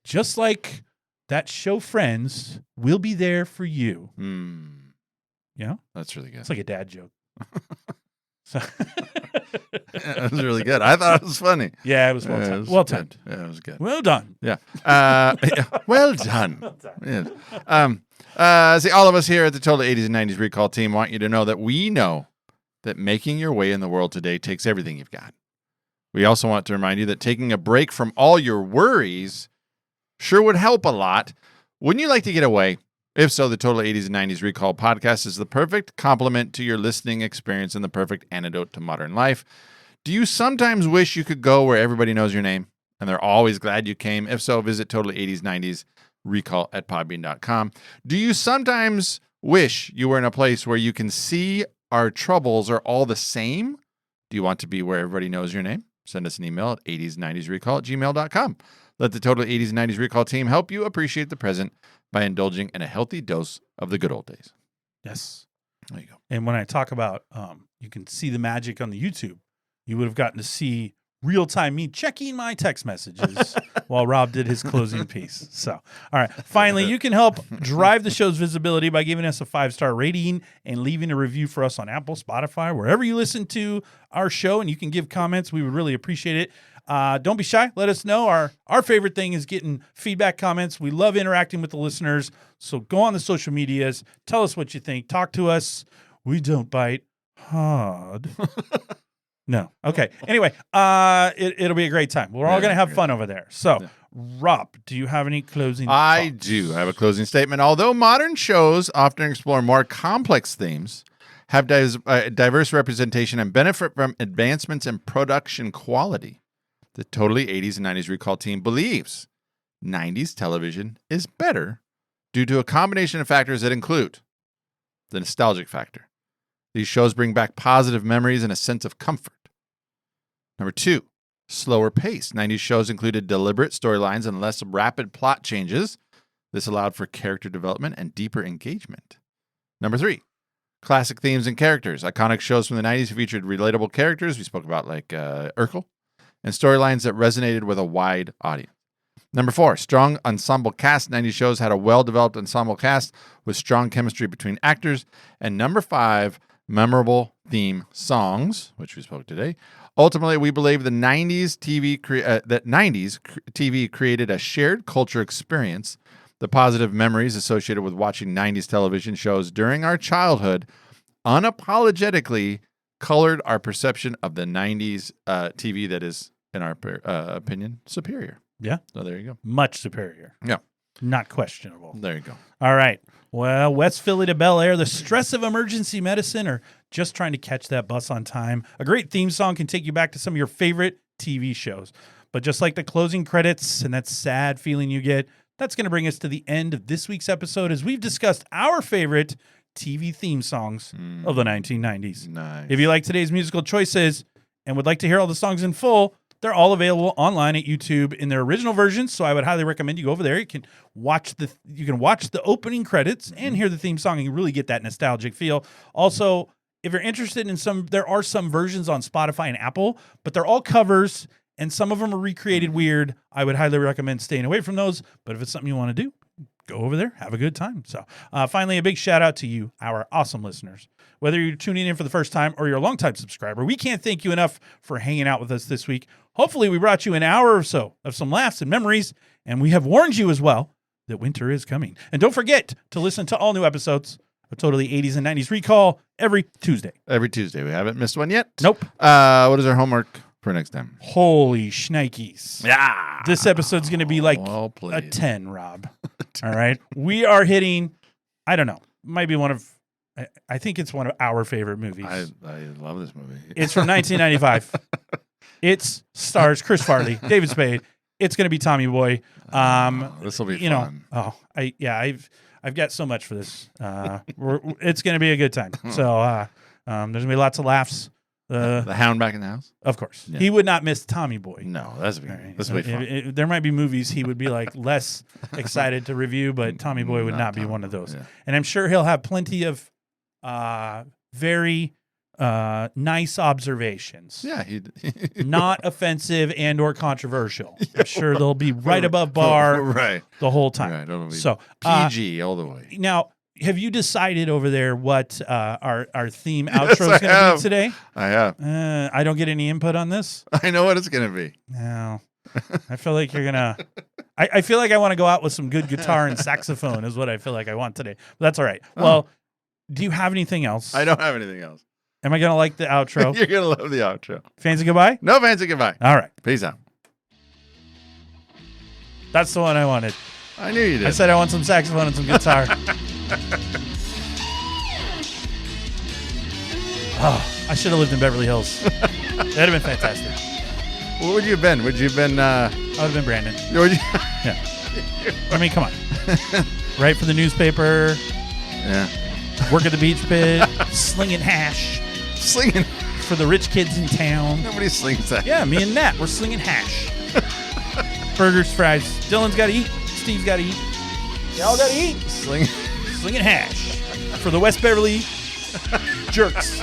just like that show Friends, we'll be there for you. Yeah? That's really good. It's like a dad joke. So That was really good. I thought it was funny. yeah, it was well Yeah, it timed. was Well good. timed. Yeah, it was good. Well done. Yeah. Well done. Yes. See, all of us here at the Total 80s and 90s Recall team want you to know that we know that making your way in the world today takes everything you've got. We also want to remind you that taking a break from all your worries sure would help a lot. Wouldn't you like to get away? If so, the Total 80s and 90s Recall podcast is the perfect complement to your listening experience and the perfect antidote to modern life. Do you sometimes wish you could go where everybody knows your name and they're always glad you came? If so, visit Total 80s 90s Recall at podbean.com. Do you sometimes wish you were in a place where you can see our troubles are all the same? Do you want to be where everybody knows your name? Send us an email at 80s90srecall at gmail.com. Let the Total 80s and 90s Recall team help you appreciate the present by indulging in a healthy dose of the good old days. Yes. There you go. And when I talk about you can see the magic on the YouTube, you would have gotten to see real-time me checking my text messages while Rob did his closing piece. So, all right. Finally, you can help drive the show's visibility by giving us a 5-star rating and leaving a review for us on Apple, Spotify, wherever you listen to our show, and you can give comments. We would really appreciate it. Don't be shy. Let us know. Our favorite thing is getting feedback comments. We love interacting with the listeners. So go on the social medias. Tell us what you think. Talk to us. We don't bite hard. No. Okay. Anyway, it'll be a great time. We're all going to have fun over there. So, Rob, do you have any closing I thoughts? do have a closing statement. Although modern shows often explore more complex themes, have diverse representation, and benefit from advancements in production quality, the Totally 80s and 90s Recall team believes 90s television is better due to a combination of factors that include the nostalgic factor. These shows bring back positive memories and a sense of comfort. Number 2, slower pace. 90s shows included deliberate storylines and less rapid plot changes. This allowed for character development and deeper engagement. Number 3, classic themes and characters. Iconic shows from the 90s featured relatable characters. We spoke about like Urkel. And storylines that resonated with a wide audience. Number 4, strong ensemble cast. 90s shows had a well-developed ensemble cast with strong chemistry between actors. And number 5, memorable theme songs, which we spoke today. Ultimately, we believe the 90s TV created a shared culture experience. The positive memories associated with watching 90s television shows during our childhood unapologetically colored our perception of the 90s TV that is, in our opinion, superior. Yeah. So there you go. Much superior. Yeah. Not questionable. There you go. All right. Well, West Philly to Bel Air, the stress of emergency medicine, or just trying to catch that bus on time. A great theme song can take you back to some of your favorite TV shows. But just like the closing credits and that sad feeling you get, that's going to bring us to the end of this week's episode as we've discussed our favorite TV theme songs of the 1990s. Nice. If you like today's musical choices and would like to hear all the songs in full, they're all available online at YouTube in their original versions. So I would highly recommend you go over there. You can watch the opening credits and hear the theme song and really get that nostalgic feel. Also, if you're interested in there are some versions on Spotify and Apple, but they're all covers and some of them are recreated weird. I would highly recommend staying away from those. But if it's something you want to do, go over there, have a good time. So finally, a big shout out to you, our awesome listeners. Whether you're tuning in for the first time or you're a longtime subscriber, we can't thank you enough for hanging out with us this week. Hopefully, we brought you an hour or so of some laughs and memories, and we have warned you as well that winter is coming. And don't forget to listen to all new episodes of Totally 80s and 90s Recall every Tuesday. Every Tuesday. We haven't missed one yet. Nope. What is our homework for next time? Holy shnikes. Yeah. This episode's going to be like Well a played. 10, Rob. All right. We are hitting, I don't know, might be I think it's one of our favorite movies. I love this movie. It's from 1995. It stars Chris Farley, David Spade. It's going to be Tommy Boy. This will be fun. I've got so much for this. It's going to be a good time. So there's going to be lots of laughs. The Hound back in the house? Of course. Yeah. He would not miss Tommy Boy. No, this will be, Right. this will be fun. There might be movies he would be like less excited to review, but Tommy Boy would not be Tommy one of Boy, those. yeah. And I'm sure he'll have plenty of very nice observations. Yeah, Not offensive and or controversial. I'm sure they'll be right above bar right. the whole time. Right. It'll be So PG all the way. now, have you decided over there what our theme outro is going to be today? I have. I don't get any input on this. I know what it's gonna be. No. I feel like you're gonna. I feel like I want to go out with some good guitar and saxophone is what I feel like I want today. But that's all right. Well, do you have anything else? I don't have anything else. Am I gonna like the outro? You're gonna love the outro. Fancy goodbye. No fancy goodbye. All right, Peace out. that's the one I wanted. I knew you did. I said I want some saxophone and some guitar. Oh, I should have lived in Beverly Hills. That'd have been fantastic. What would you have been? Would you have been? I would have been Brandon. Would you? Yeah. I mean, come on. Write for the newspaper. Yeah. Work at the beach pit. Slinging hash Slinging. for the rich kids in town. Nobody slings that. Yeah, me and Nat, we're slinging hash. Burgers, fries. Dylan's got to eat. Steve's got to eat. Y'all got to eat. Sling. Slinging hash for the West Beverly jerks.